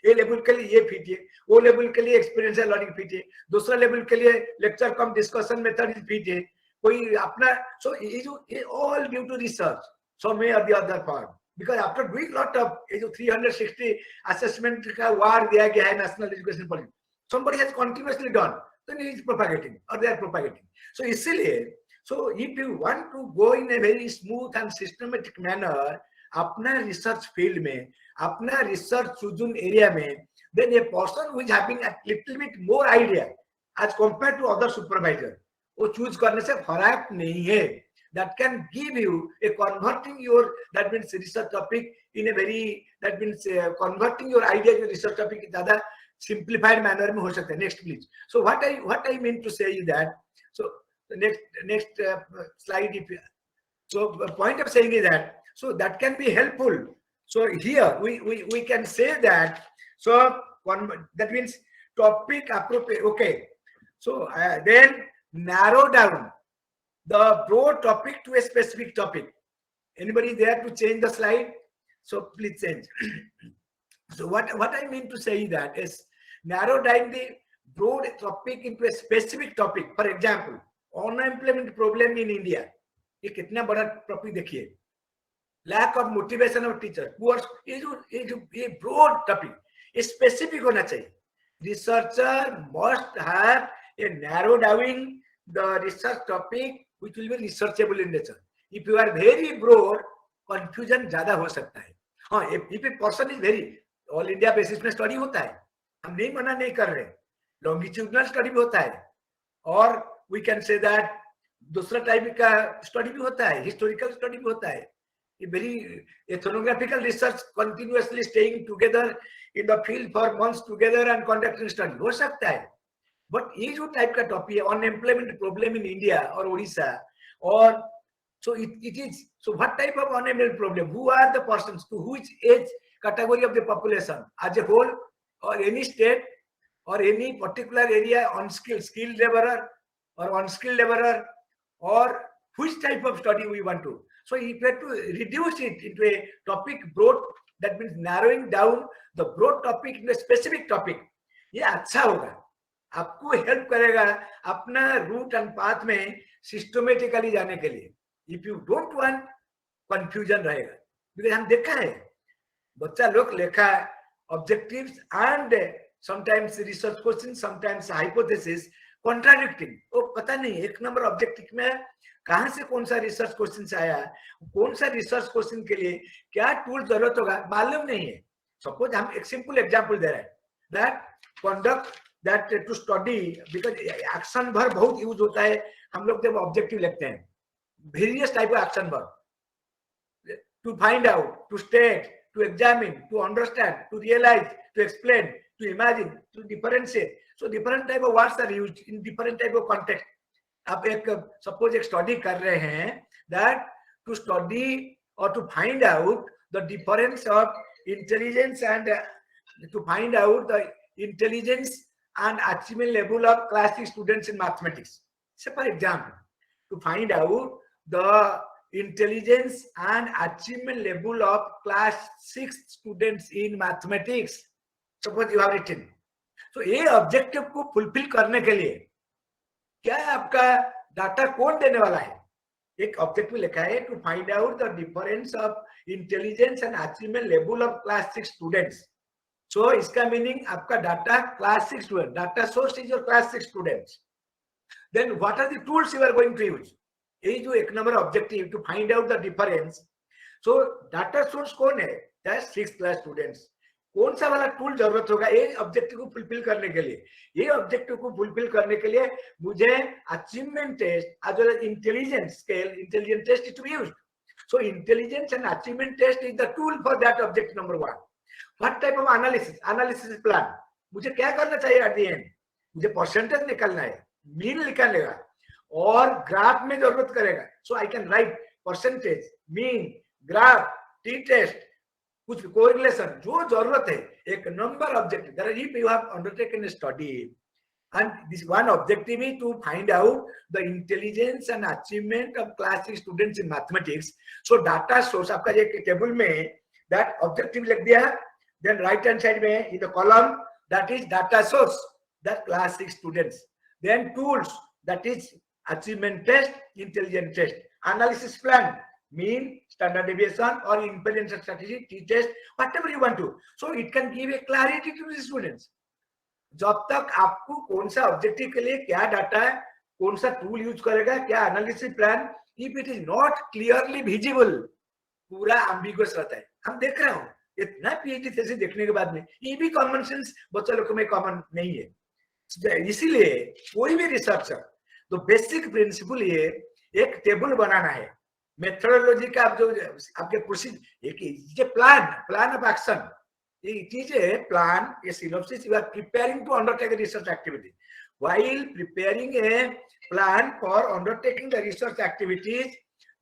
ए लेवल के लिए ये फिट है, वो लेवल के लिए एक्सपीरियंशियल लर्निंग फिट है, दूसरा लेवल के लिए lecture cum discussion method fit है, कोई अपना. सो ये जो ये all due to research some way or the other form, because after doing lot of 360 assessment का वार दिया गया है national education policy, somebody has continuously done, then he is propagating or they are propagating. So इसीलिए, so if you want to go in a very smooth and systematic manner अपना research field में, अपना research chosen area में, then a person who is having a little bit more idea as compared to other supervisor, वो choose करने से फर्क नहीं है. That can give you a converting your, that means research topic in a very, that means converting your idea to research topic in ज़्यादा simplified manner में हो सकता है. Next please. So what I mean to say is that, so the next slide, if so the point of saying is that, so that can be helpful. So here we can say that, so that means topic appropriate. Okay, so then narrow down the broad topic to a specific topic. Anybody there to change the slide? So please change. So what I mean to say that is narrow down the broad topic into a specific topic. For example, unemployment problem in India. ये कितना बड़ा topic देखिए. Lack of motivation of teachers. ये broad topic. ये specific होना चाहिए. Researcher must have a narrow down the research topic which will be researchable in nature. If you are very broad, confusion ज़्यादा हो सकता है. हाँ, if a person is very all India basis में study होता है, हम नहीं मना नहीं कर रहे. Longitudinal study भी होता है, और we can say that दूसरा टाइप का study भी होता है, historical study भी होता है. ये very ethnographical research continuously staying together in the field for months together and conducting study हो सकता है. But ये जो टाइप का टॉपिक है, unemployment problem in India or Odisha, or so it is, so what type of unemployment problem? Who are the persons, to which age category of the population as a whole, or any state or any particular area, unskilled, skilled laborer or unskilled laborer, or which type of study we want to. So if you have to reduce it into a topic broad, that means narrowing down the broad topic into a specific topic, ये अच्छा होगा, आपको help करेगा अपना root and path में systematically जाने के लिए. If you don't want confusion रहेगा, बिकॉज हम देखा है बच्चा लोग लिखा objectives and sometimes research question, sometimes hypothesis contradicting. वो पता नहीं एक नंबर ऑब्जेक्टिव में कहां से कौन सा रिसर्च क्वेश्चन से आया, कौन सा रिसर्च क्वेश्चन के लिए क्या टूल जरूरत होगा मालूम नहीं है. सपोज हम एक सिंपल एग्जांपल दे रहे हैं, that conduct that to study, because action verb बहुत यूज होता है. हम लोग जब ऑब्जेक्टिव लिखते हैं, various type of action verb, to find out, to state, to examine, to understand, to realize, to explain, to imagine, to differentiate. So different type of words are used in different type of context. आप एक suppose एक study कर रहे हैं, that to study or to find out the difference of intelligence and to find out the intelligence and achievement level of class 6 students in mathematics. So for example, to find out the intelligence and achievement level of class 6 students in mathematics. Suppose you have written. So ये objective को fulfil करने के लिए क्या आपका data कौन देने वाला है? एक ऑब्जेक्टिव लिखा है to find out the difference of intelligence and achievement level of class 6 students. So इसका मीनिंग आपका data class 6 student, data source is your class 6 students. Then what are the tools you are going to use? यही जो एक number objective to find out the difference. So data source कौन है? That 6 class students. कौन सा वाला tool जरूरत होगा ये ऑब्जेक्टिव को फुलफिल करने के लिए? ये ऑब्जेक्टिव को फुलफिल करने के लिए मुझे achievement test as well as intelligence scale, intelligence test is to be used. So intelligence and achievement test is the tool for that objective number 1. What type of analysis? Analysis plan. मुझे क्या करना चाहिए at the end? मुझे percentage निकालना है, mean निकालेगा और graph में जरूरत करेगा. So I can write percentage, mean, graph, T test, कुछ कोरिलेशन जो जरूरत है. एक number objective that if you have undertaken a study and this one objective is to find out the intelligence and achievement of class 6 students in mathematics. So data source आपका ये table में that objective लिख दिया. Then right hand side में in the column that is data source, that class 6 students. Then tools that is achievement test, intelligence test, analysis plan, mean, standard deviation or inference strategy, t-test, whatever you want to. So it can give a clarity to the students. जब तक आपको कौन सा objective के लिए क्या data है, कौन सा टूल यूज करेगा, क्या analysis plan, if it is not clearly visible, पूरा एम्बिगुअस रहता है. हम देख रहे हो इतना पीएचडी थीसिस देखने के बाद में ये भी कॉमन सेंस बच्चा लोग में कॉमन नहीं है. इसीलिए कोई भी रिसर्चर तो बेसिक प्रिंसिपल ये एक टेबल बनाना है. मेथोडोलॉजी का आप जो आपके प्रोसीजर एक plan of action, it is a plan, a synopsis. You are preparing to undertake a research activity. While preparing a plan for undertaking the research activities,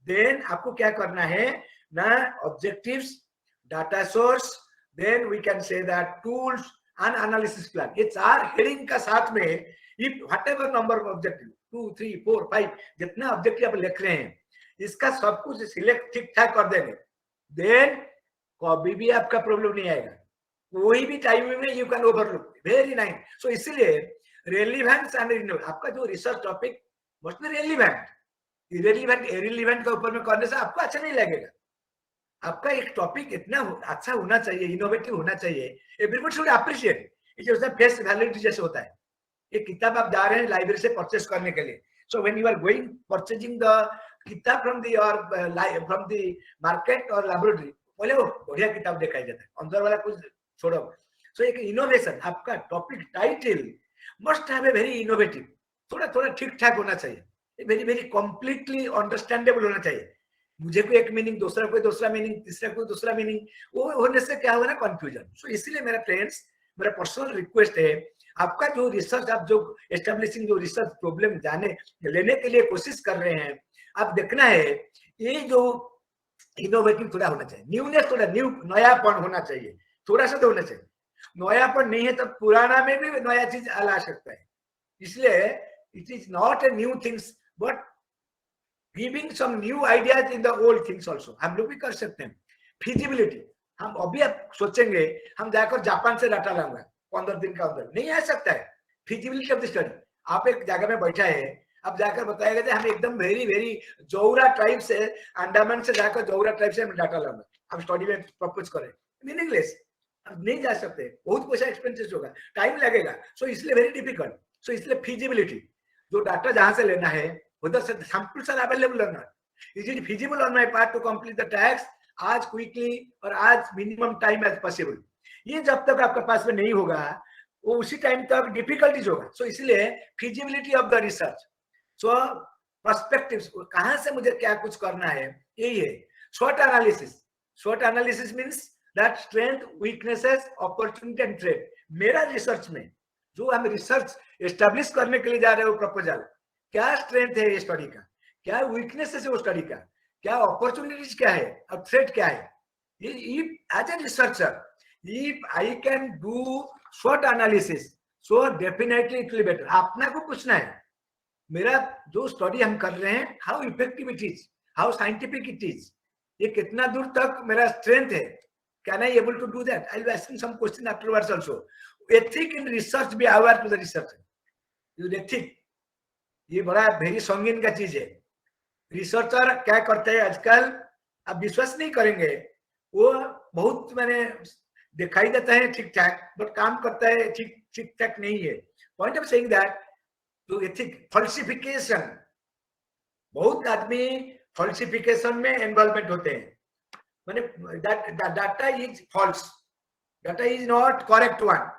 then आपको क्या करना है ना, objectives, data source, then we can say that tools and analysis plan. It's our heading का साथ में if whatever number of objective 2, 3, 4, 5 जितना objective आप लिख रहे हैं इसका सब कुछ सिलेक्ट ठीक ठाक कर देंगे, then कभी भी आपका प्रॉब्लम नहीं आएगा. कोई भी टाइम में you can overlook. Very nice. So इसीलिए रेलिवेंस एंड आपका जो research topic must be relevant. Irrelevant का ऊपर में करने से आपको अच्छा नहीं लगेगा. आपका एक टॉपिक इतना अच्छा होना चाहिए, इनोवेटिव होना चाहिए, एवरीवन शुड अप्रिशिएट. ये जो फेस वैलिडिटी जैसे होता है, एक किताब आप जा रहे हैं लाइब्रेरी से परचेस करने के लिए. So when you are going purchasing the किताब फ्रॉम द मार्केट और लैबोरेटरी, पहले वो बढ़िया किताब दिखाई देता है, अंदर वाला कुछ छोड़ो. सो एक इनोवेशन, आपका topic title must have a very innovative, थोड़ा ठीक ठाक होना चाहिए, वेरी वेरी कंप्लीटली अंडरस्टैंडेबल होना चाहिए. मुझे कोई एक मीनिंग, दूसरा कोई दूसरा मीनिंग, तीसरा कोई दूसरा मीनिंग, वो होने से क्या होगा ना, कंफ्यूजन. सो इसलिए मेरा फ्रेंड्स, मेरा पर्सनल रिक्वेस्ट है, आपका जो रिसर्च, आप जो एस्टेब्लिशिंग जो रिसर्च प्रॉब्लम लेने के लिए कोशिश कर रहे हैं, आप देखना है ये जो इनोवेटिव थोड़ा होना चाहिए, न्यूनेस, थोड़ा नयापन होना चाहिए, थोड़ा सा तो होना चाहिए. नयापन नहीं है तो पुराना में भी नया चीज ला सकता है. इसलिए it is not a new things but giving some new ideas in the old things also. हम लोग भी कर सकते हैं. फिजिबिलिटी, हम अभी आप सोचेंगे हम जाकर जापान से डाटा लाऊंगा 15 दिन का अंदर, नहीं आ सकता है. फिजिबिलिटी ऑफ द स्टडी, आप एक जगह में बैठा है, अब जाकर बताएगा कि हम एकदम वेरी वेरी जौहरा ट्राइब से, अंडमान से जाकर जौहरा ट्राइब से हम डाटा लाऊंगा, हम स्टडी में प्रपोज करें, मीनिंगलेस. अब नहीं जा सकते, बहुत पैसा एक्सपेंसिव होगा, टाइम लगेगा. सो इसलिए वेरी डिफिकल्ट. सो इसलिए फिजिबिलिटी, जो डाटा जहां से लेना है उधर से samples are available on my, is it feasible on my part to complete the task as quickly और as minimum time as possible. ये जब तक आपके पास में नहीं होगा वो उसी टाइम तक डिफिकल्टीज होगा. सो इसलिए feasibility of the research, so perspectives, कहां से मुझे क्या कुछ करना है, यही है. Short analysis. Short analysis means that strength, weaknesses, opportunity and threat. मेरा रिसर्च में जो हम रिसर्च एस्टेब्लिश करने के लिए जा रहे हो प्रपोजल, क्या स्ट्रेंथ है ये स्टडी का, क्या वीकनेसेस है वो स्टडी का, क्या अपॉर्चुनिटीज क्या है और थ्रेट क्या है. As a researcher if I can do short analysis, so definitely it will better. अपना को पूछना है मेरा जो स्टडी हम कर रहे हैं, how effective it is, how scientific it is. ये कितना दूर तक मेरा strength है. Can I able to do that? I'll be asking some question afterwards also. Ethic in research, be aware to the researcher. You ethic, ये बड़ा very संगीन का चीज है. रिसर्चर क्या करते हैं आजकल, आप विश्वास नहीं करेंगे, वो बहुत मैंने दिखाई देता है ठीक ठाक, बट काम करता है ठीक ठाक नहीं है. पॉइंट ऑफ सेइंग दैट तो एथिक फॉल्सिफिकेशन, बहुत आदमी फॉल्सिफिकेशन में इन्वॉल्वमेंट होते हैं. माने data is false, data is not correct one.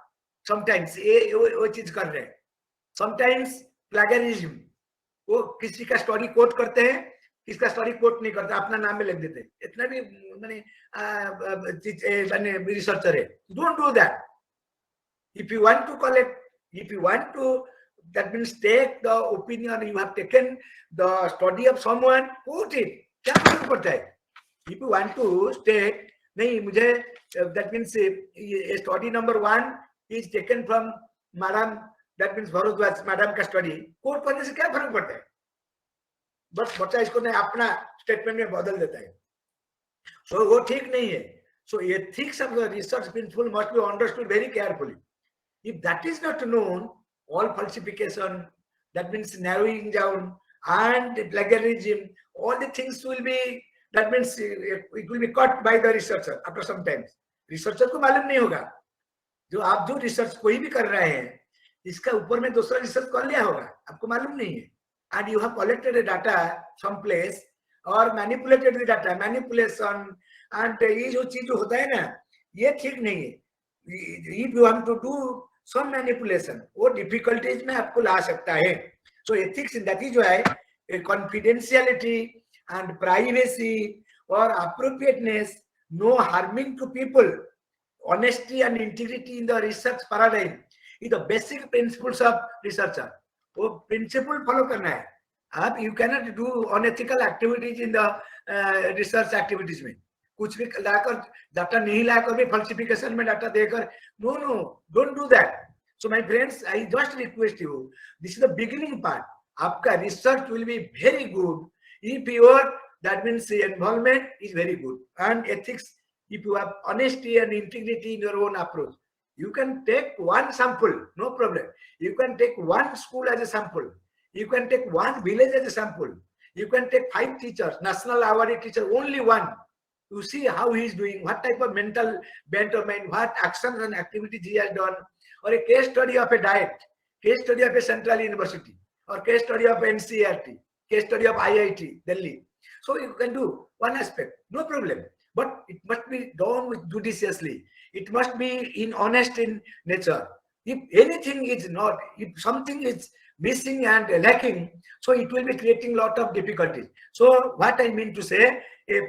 Sometimes ये वो चीज कर रहे हैं. समटाइम्स प्लेगरिज्म, वो किसी का स्टोरी कोट करते हैं, किसका स्टोरी कोट नहीं करते, अपना नाम में लिख देते हैं. इतना भी मैंने रिसर्चर है. Don't do that. If you want to collect, if you want to, that means take the opinion, you have taken the study of someone, quote it. क्या फर्क पड़ता है? If you want to state, नहीं मुझे, that means study number 1 is taken from Madam, that means Bharadwaj Madam का study, quote करने से क्या फर्क पड़ता है? बस बच्चा इसको नहीं अपना स्टेटमेंट में बदल देता है. So वो ठीक नहीं है. So ethics of the research principle must be understood very carefully. If that is not known, all falsification, that means narrowing down and plagiarism, all the things will be, that means it will be caught by the researcher after some time. Researcher को मालूम नहीं होगा. जो आप जो research कोई भी कर रहे हैं, इसका ऊपर में दूसरा रिसर्च कर लिया होगा, आपको मालूम नहीं है. And you have collected a data some place or manipulated the data, manipulation, and ये जो चीज जो होता है ना, ये ठीक नहीं है. If you want to do some manipulation, वो difficulties में आपको ला सकता है. So ethics in that is जो है, confidentiality and privacy or appropriateness, no harming to people, honesty and integrity in the research paradigm is the basic principles of researcher. वो principle follow करना है. आप you can not do unethical activities in the research activities में. कुछ भी लाकर data नहीं लाकर भी falsification में डाटा देकर, no no, don't do that. So my friends, I just request you, this is the beginning part. आपका research will be very good if your, that means involvement is very good, and ethics, if you have honesty and integrity in your own approach. You can take one sample, no problem. You can take one school as a sample. You can take one village as a sample. You can take 5 teachers, national awarded teacher, only one. You see how he is doing, what type of mental bent of mind, what actions and activities he has done, or a case study of a diet, case study of a central university, or case study of NCERT, case study of IIT, Delhi. So you can do one aspect, no problem. But it must be done with judiciously. It must be in honest in nature. If anything is not, if something is missing and lacking, so it will be creating lot of difficulties. So what I mean to say, a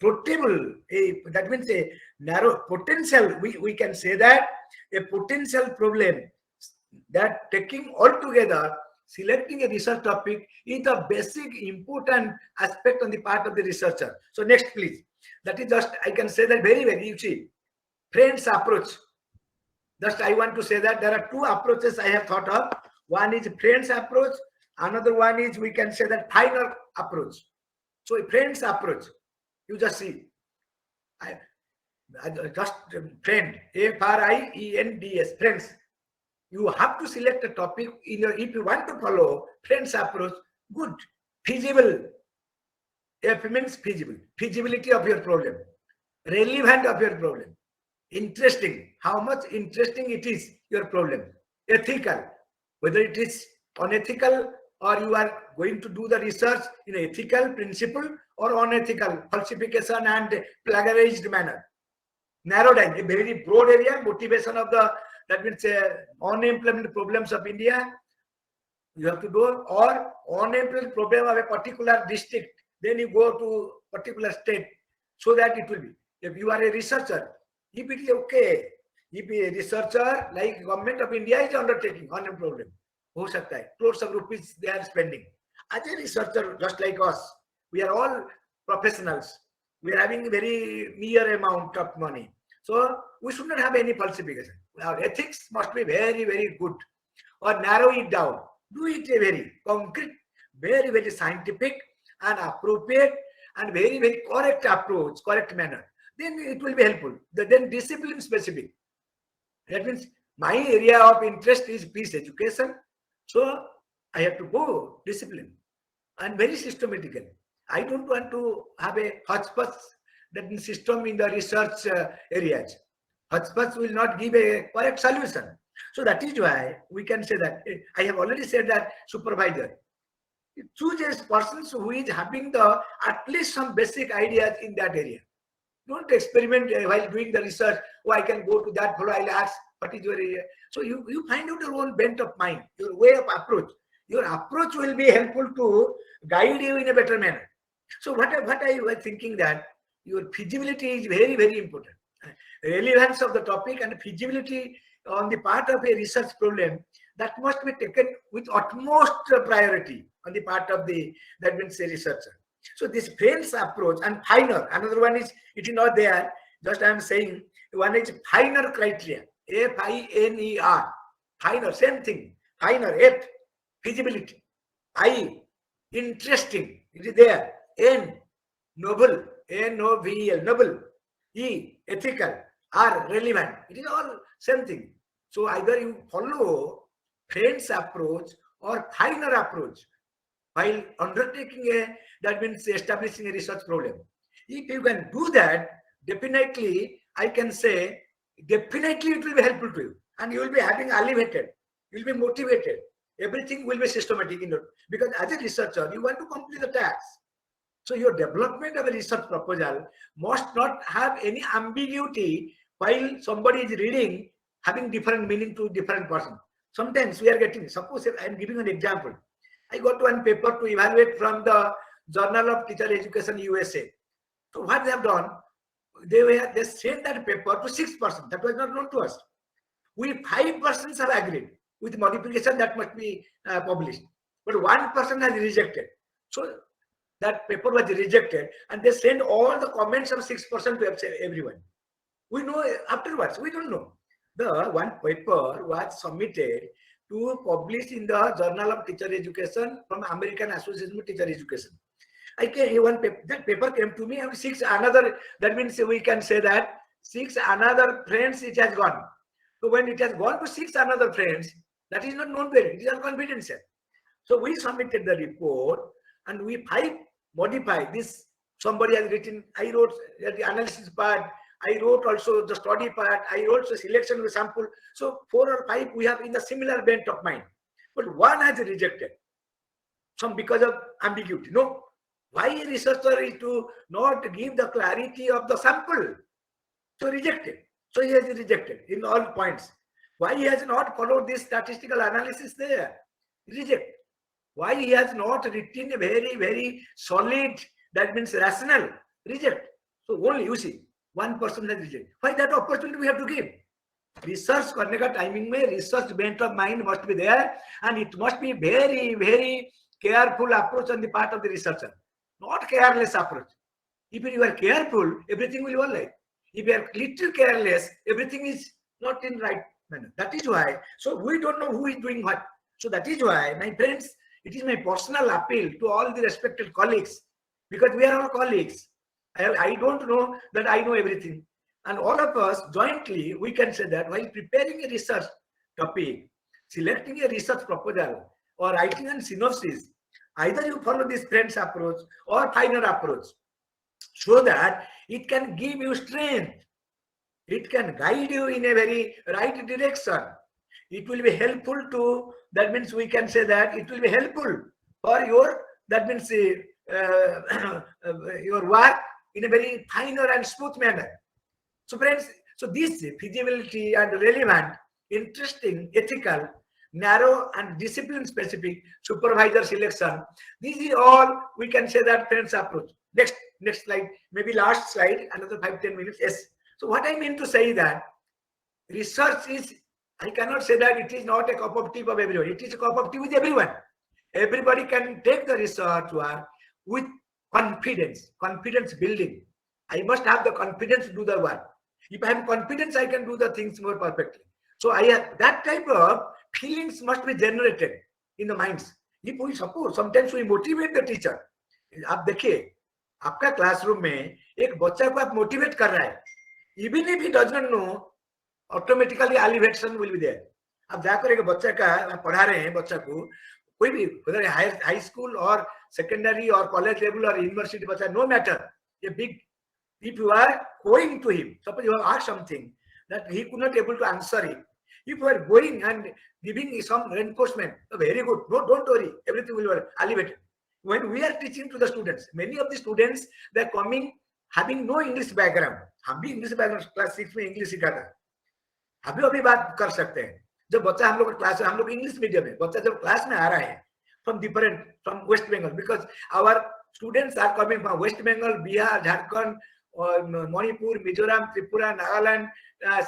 portable, that means a narrow potential, we can say that a potential problem, that taking all together, selecting a research topic is the basic important aspect on the part of the researcher. So next please. That is just, I can say that very, you see, friends approach. Just I want to say that there are 2 approaches I have thought of. One is friends approach. Another one is, we can say that final approach. So a friends approach, you just see. I just friend, FRIENDS, friends. You have to select a topic in your, if you want to follow friends approach, good, feasible. F means feasible, feasibility of your problem, relevant of your problem, interesting, how much interesting it is, your problem, ethical, whether it is unethical or you are going to do the research in an ethical principle or unethical, falsification and plagiarized manner. Narrow down, a very broad area, motivation of the, that means unemployment problems of India, you have to do, or unemployment problem of a particular district. Then you go to particular state, so that it will be. If you are a researcher, if it is okay, if a researcher like government of India is undertaking on a problem, ho sakta hai, crores of rupees they are spending. As a researcher, just like us, we are all professionals. We are having a very mere amount of money, so we should not have any falsification. Our ethics must be very good, or narrow it down. Do it a very concrete, very scientific, and appropriate and very, very correct approach, correct manner, then it will be helpful. Then discipline specific. That means my area of interest is peace education. So I have to go discipline and very systematical. I don't want to have a hodgepodge that means system in the research areas. Hodgepodge will not give a correct solution. So that is why we can say that I have already said that supervisor chooses persons who is having the at least some basic ideas in that area. Don't experiment while doing the research. Oh, I can go to that fellow, I'll ask what is your area. So you find out your own bent of mind, your way of approach. Your approach will be helpful to guide you in a better manner. So what I was thinking that your feasibility is very, very important. Relevance of the topic and feasibility on the part of a research problem, that must be taken with utmost priority on the part of that means a researcher. So this French approach and finer, another one is, it is not there, just I am saying, one is finer criteria, F-I-N-E-R, finer, same thing, finer, F, feasibility, I, interesting, it is there, N, noble, N-O-V-E-L, noble, E, ethical, R, relevant, it is all same thing. So either you follow French approach or finer approach while undertaking that means establishing a research problem. If you can do that, definitely I can say, definitely it will be helpful to you, and you will be having elevated, you will be motivated, everything will be systematic in it, because as a researcher you want to complete the task. So your development of a research proposal must not have any ambiguity while somebody is reading, having different meaning to different person. Sometimes we are getting, suppose I am giving an example. I got one paper to evaluate from the Journal of Teacher Education USA. So what they have done, they sent that paper to 6 persons. That was not known to us. We 5 persons have agreed with modification that must be published, but 1 person has rejected. So that paper was rejected, and they sent all the comments of 6% to everyone. We know afterwards. We don't know. The one paper was submitted to publish in the Journal of Teacher Education from American Association of Teacher Education. That paper came to me, and 6 another, that means we can say that 6 another friends it has gone. So when it has gone to 6 another friends, that is not known very, it is confidential. So we submitted the report, and we 5 modify this. Somebody has written, I wrote the analysis part, I wrote also the study part, I wrote the selection of the sample. So 4 or 5 we have in the similar bent of mind, but one has rejected, some because of ambiguity. No, why a researcher is to not give the clarity of the sample, so rejected. So he has rejected in all points. Why he has not followed this statistical analysis there? Reject. Why he has not written a very, very solid, that means rational, reject. So only you see, 1 person has rejected. Why that opportunity we have to give? Research करने का timing में research bent of mind must be there, and it must be very, very careful approach on the part of the researcher, not careless approach. If you are careful, everything will be all right. If you are little careless, everything is not in right manner. That is why. So we don't know who is doing what. So that is why, my friends, it is my personal appeal to all the respected colleagues, because we are all colleagues. I don't know that I know everything. And all of us jointly, we can say that while preparing a research topic, selecting a research proposal, or writing a synopsis, either you follow this French approach or finer approach, so that it can give you strength. It can guide you in a very right direction. It will be helpful to, that means we can say that it will be helpful for your, that means your work in a very finer and smooth manner. So friends, so this feasibility and relevant, interesting, ethical, narrow and discipline specific supervisor selection, these is all we can say that French approach. Next slide, maybe last slide, another 5-10 minutes. Yes. So what I mean to say that research is, I cannot say that it is not a cup of tea of everyone. It is a cup of tea with everyone. Everybody can take the research work with confidence building. I must have the confidence to do the work. If I have confidence, I can do the things more perfectly. So I have that type of feelings must be generated in the minds. If we suppose, sometimes we motivate the teacher. आप देखिए आपका classroom में एक बच्चा को आप motivate कर रहा है, even if he doesn't know, automatically elevation will be there. अब जाकर एक बच्चा का आप पढ़ा रहे हैं, बच्चा को कोई भी whether हाई स्कूल और सेकेंडरी और कॉलेज लेवल और यूनिवर्सिटी बच्चा, नो मैटर, ये big, if you are going to him, suppose you have asked something that he could not able to answer it, if you are going and giving some reinforcement, very good, no, don't worry, everything will be elevated. When we are teaching to the students, many of the students they are coming having no English background, हम भी English background class 6 में English सीखा था, अभी बात कर सकते हैं। जब बच्चा हम लोग क्लास, हम लोग इंग्लिश मीडियम है, बच्चा जब क्लास में आ रहा है from West Bengal, because our students are coming from West Bengal, Bihar, Jharkhand, Manipur, Mizoram, Tripura, Nagaland,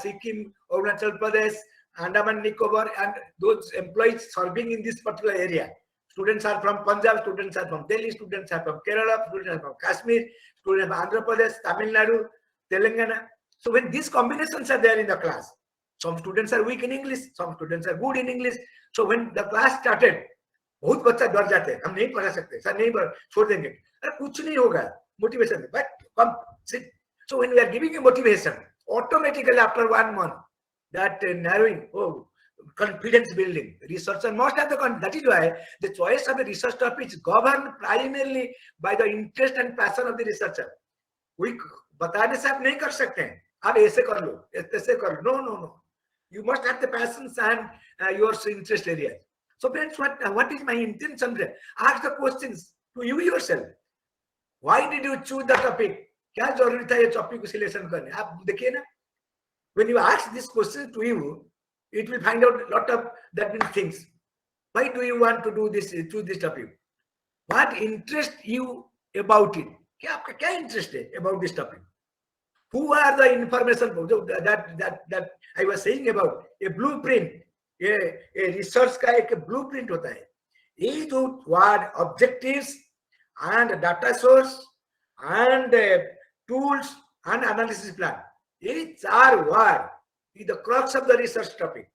Sikkim, Arunachal Pradesh, Andaman Nicobar, and those employees serving in this particular area. Students are from Punjab, students are from Delhi, students are from Kerala, students are from Kashmir, students from Andhra Pradesh, Tamil Nadu, Telangana. So when these combinations are there in the class, some students are weak in English, some students are good in English. So when the class started, बहुत बच्चा डर जाते हैं, हम नहीं पढ़ा सकते, sir नहीं पढ़, छोड़ देंगे, अरे कुछ नहीं होगा, motivation, but come sit. So when we are giving a motivation, automatically after 1 month, that narrowing, confidence building, researcher must have the confidence. That is why the choice of the research topic is governed primarily by the interest and passion of the researcher. We बताने से आप नहीं कर सकते हैं, आप ऐसे कर लो, ऐसे कर लो, no. You must have the passions and your interest area. So friends, what is my intention? Ask the questions to you yourself. Why did you choose the topic? क्या जरूरी था ये टॉपिक को सिलेक्शन करने? आप देखिए ना, when you ask this question to you, it will find out a lot of that many things. Why do you want to do this, choose this topic? What interests you about it? क्या आपका क्या interest है about this topic? Who are the information that I was saying about a blueprint? A research का एक blueprint होता है. ये जो word objectives and data source and tools and analysis plan. ये चार word is the crux of the research topic.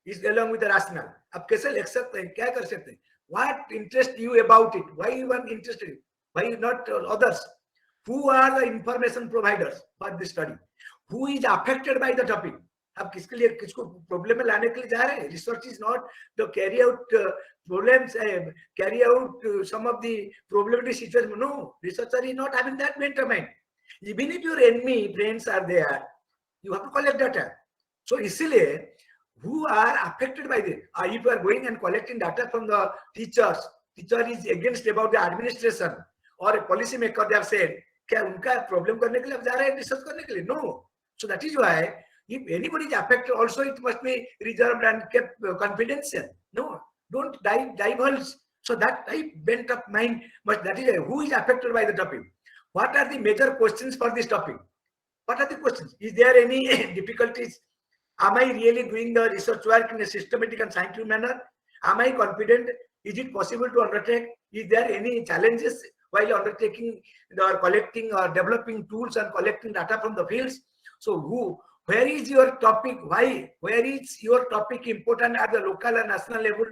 Is along with the rationale. आप कैसे लिख सकते हैं, क्या कर सकते हैं? What interests you about it? Why you are interested? Why not others? Who are the information providers for this study? Who is affected by the topic? आप किसके लिए, किसको प्रॉब्लम में लाने के लिए जा रहे हैं? Research is not to carry out problems, carry out some of the problematic situations. No, researcher is not having that mental mind. Even if your enemy friends are there, you have to collect data. So इसलिए who are affected by this? If you are going and collecting data from the teachers, teacher is against about the administration or a policy maker, they have said, क्या उनका problem करने के लिए आप जा रहे हैं research करने के लिए? No. So that is why if anybody is affected, also it must be reserved and kept confidential. No, don't divulge. So that type bent of mind, but that is who is affected by the topic. What are the major questions for this topic? What are the questions? Is there any difficulties? Am I really doing the research work in a systematic and scientific manner? Am I confident? Is it possible to undertake? Is there any challenges while undertaking or collecting or developing tools and collecting data from the fields? So where is your topic? Why? Where is your topic important at the local and national level?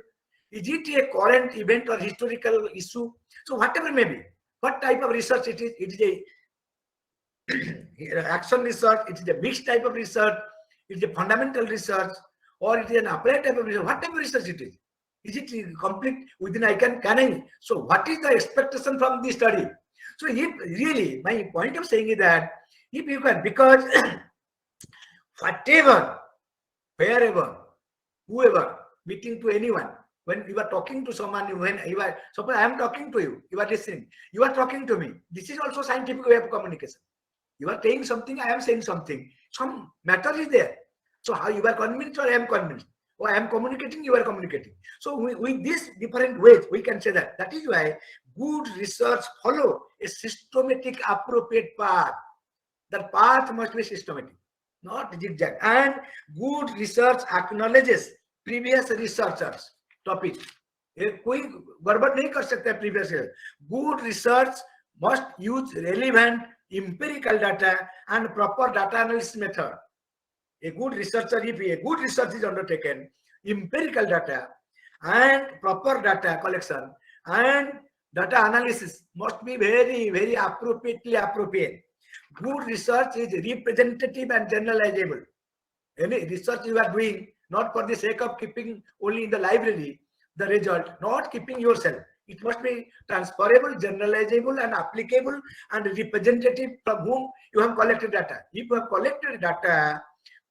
Is it a current event or historical issue? So whatever may be, what type of research it is a action research, it is a mixed type of research, it is a fundamental research, or it is an applied type of research, whatever research it is it complete within can I? So what is the expectation from the study? So if really, my point of saying is that if you can, because whatever, wherever, whoever, meeting to anyone, when you are talking to someone, when you are, suppose I am talking to you, you are listening, you are talking to me. This is also scientific way of communication. You are saying something, I am saying something. Some matter is there. So how you are convinced or I am convinced? Or I am communicating, you are communicating. So with these different ways, we can say that. That is why good research follow a systematic, appropriate path. The path must be systematic, not zigzag. And good research acknowledges previous researchers' topic. कोई गड़बड़ नहीं कर सकता है previous year. Good research must use relevant empirical data and proper data analysis method. A good researcher, if a good research is undertaken, empirical data and proper data collection and Data analysis must be very, very appropriate. Good research is representative and generalizable. Any research you are doing, not for the sake of keeping only in the library, the result, not keeping yourself. It must be transferable, generalizable, and applicable, and representative from whom you have collected data. If you have collected data,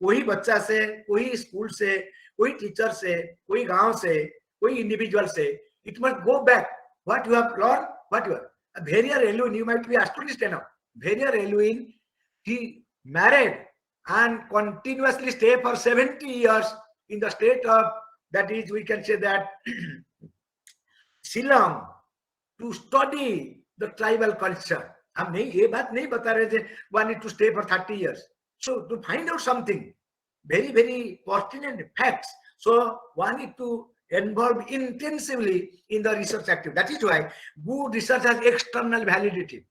कोई बच्चा से, कोई school से, कोई teacher से, कोई गांव से, कोई इंडिविजुअल से, it must go back. What you have learned, what you have. Bheriya Reluin, you might be astonished enough. Bheriya Reluin, he married and continuously stay for 70 years in the state of, that is, we can say that, Shillong, to study the tribal culture. हम नहीं ये बात नहीं बता रहे थे one need to stay for 30 years. So to find out something very, very pertinent facts, so one need to involve intensively in the research activity. That is why good research has external validity.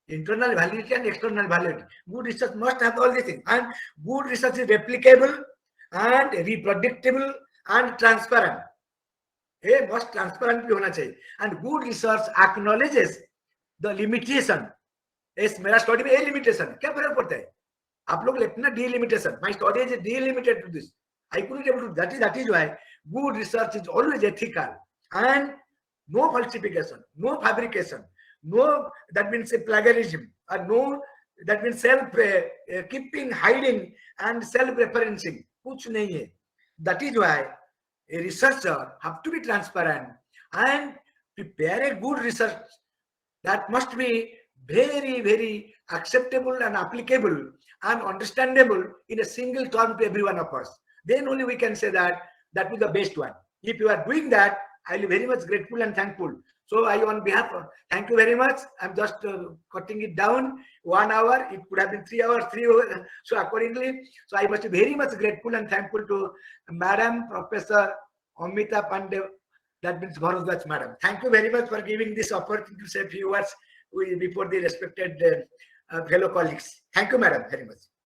Internal validity and external validity. Good research must have all these things. And good research is replicable and reproducible and transparent. It must transparent भी होना चाहिए. And good research acknowledges the limitation. इस मेरा study में ये limitation क्या फर्क पड़ता है? आप लोग लेते ना delimitation. My study is delimited to this. I couldn't able to. That is why good research is always ethical and no falsification, no fabrication, no, that means plagiarism, or no, that means self keeping, hiding, and self-referencing. कुछ नहीं है. That is why a researcher have to be transparent and prepare a good research that must be very, very acceptable and applicable and understandable in a single term to every one of us. Then only we can say that that is the best one. If you are doing that, I will be very much grateful and thankful. So I, on behalf of, thank you very much. I'm just cutting it down 1 hour. It could have been 3 hours, 3 hours. So accordingly, so I must be very much grateful and thankful to Madam Professor Amita Panda. That means Bharadwaj Madam. Thank you very much for giving this opportunity to say a few words before the respected fellow colleagues. Thank you, Madam, very much.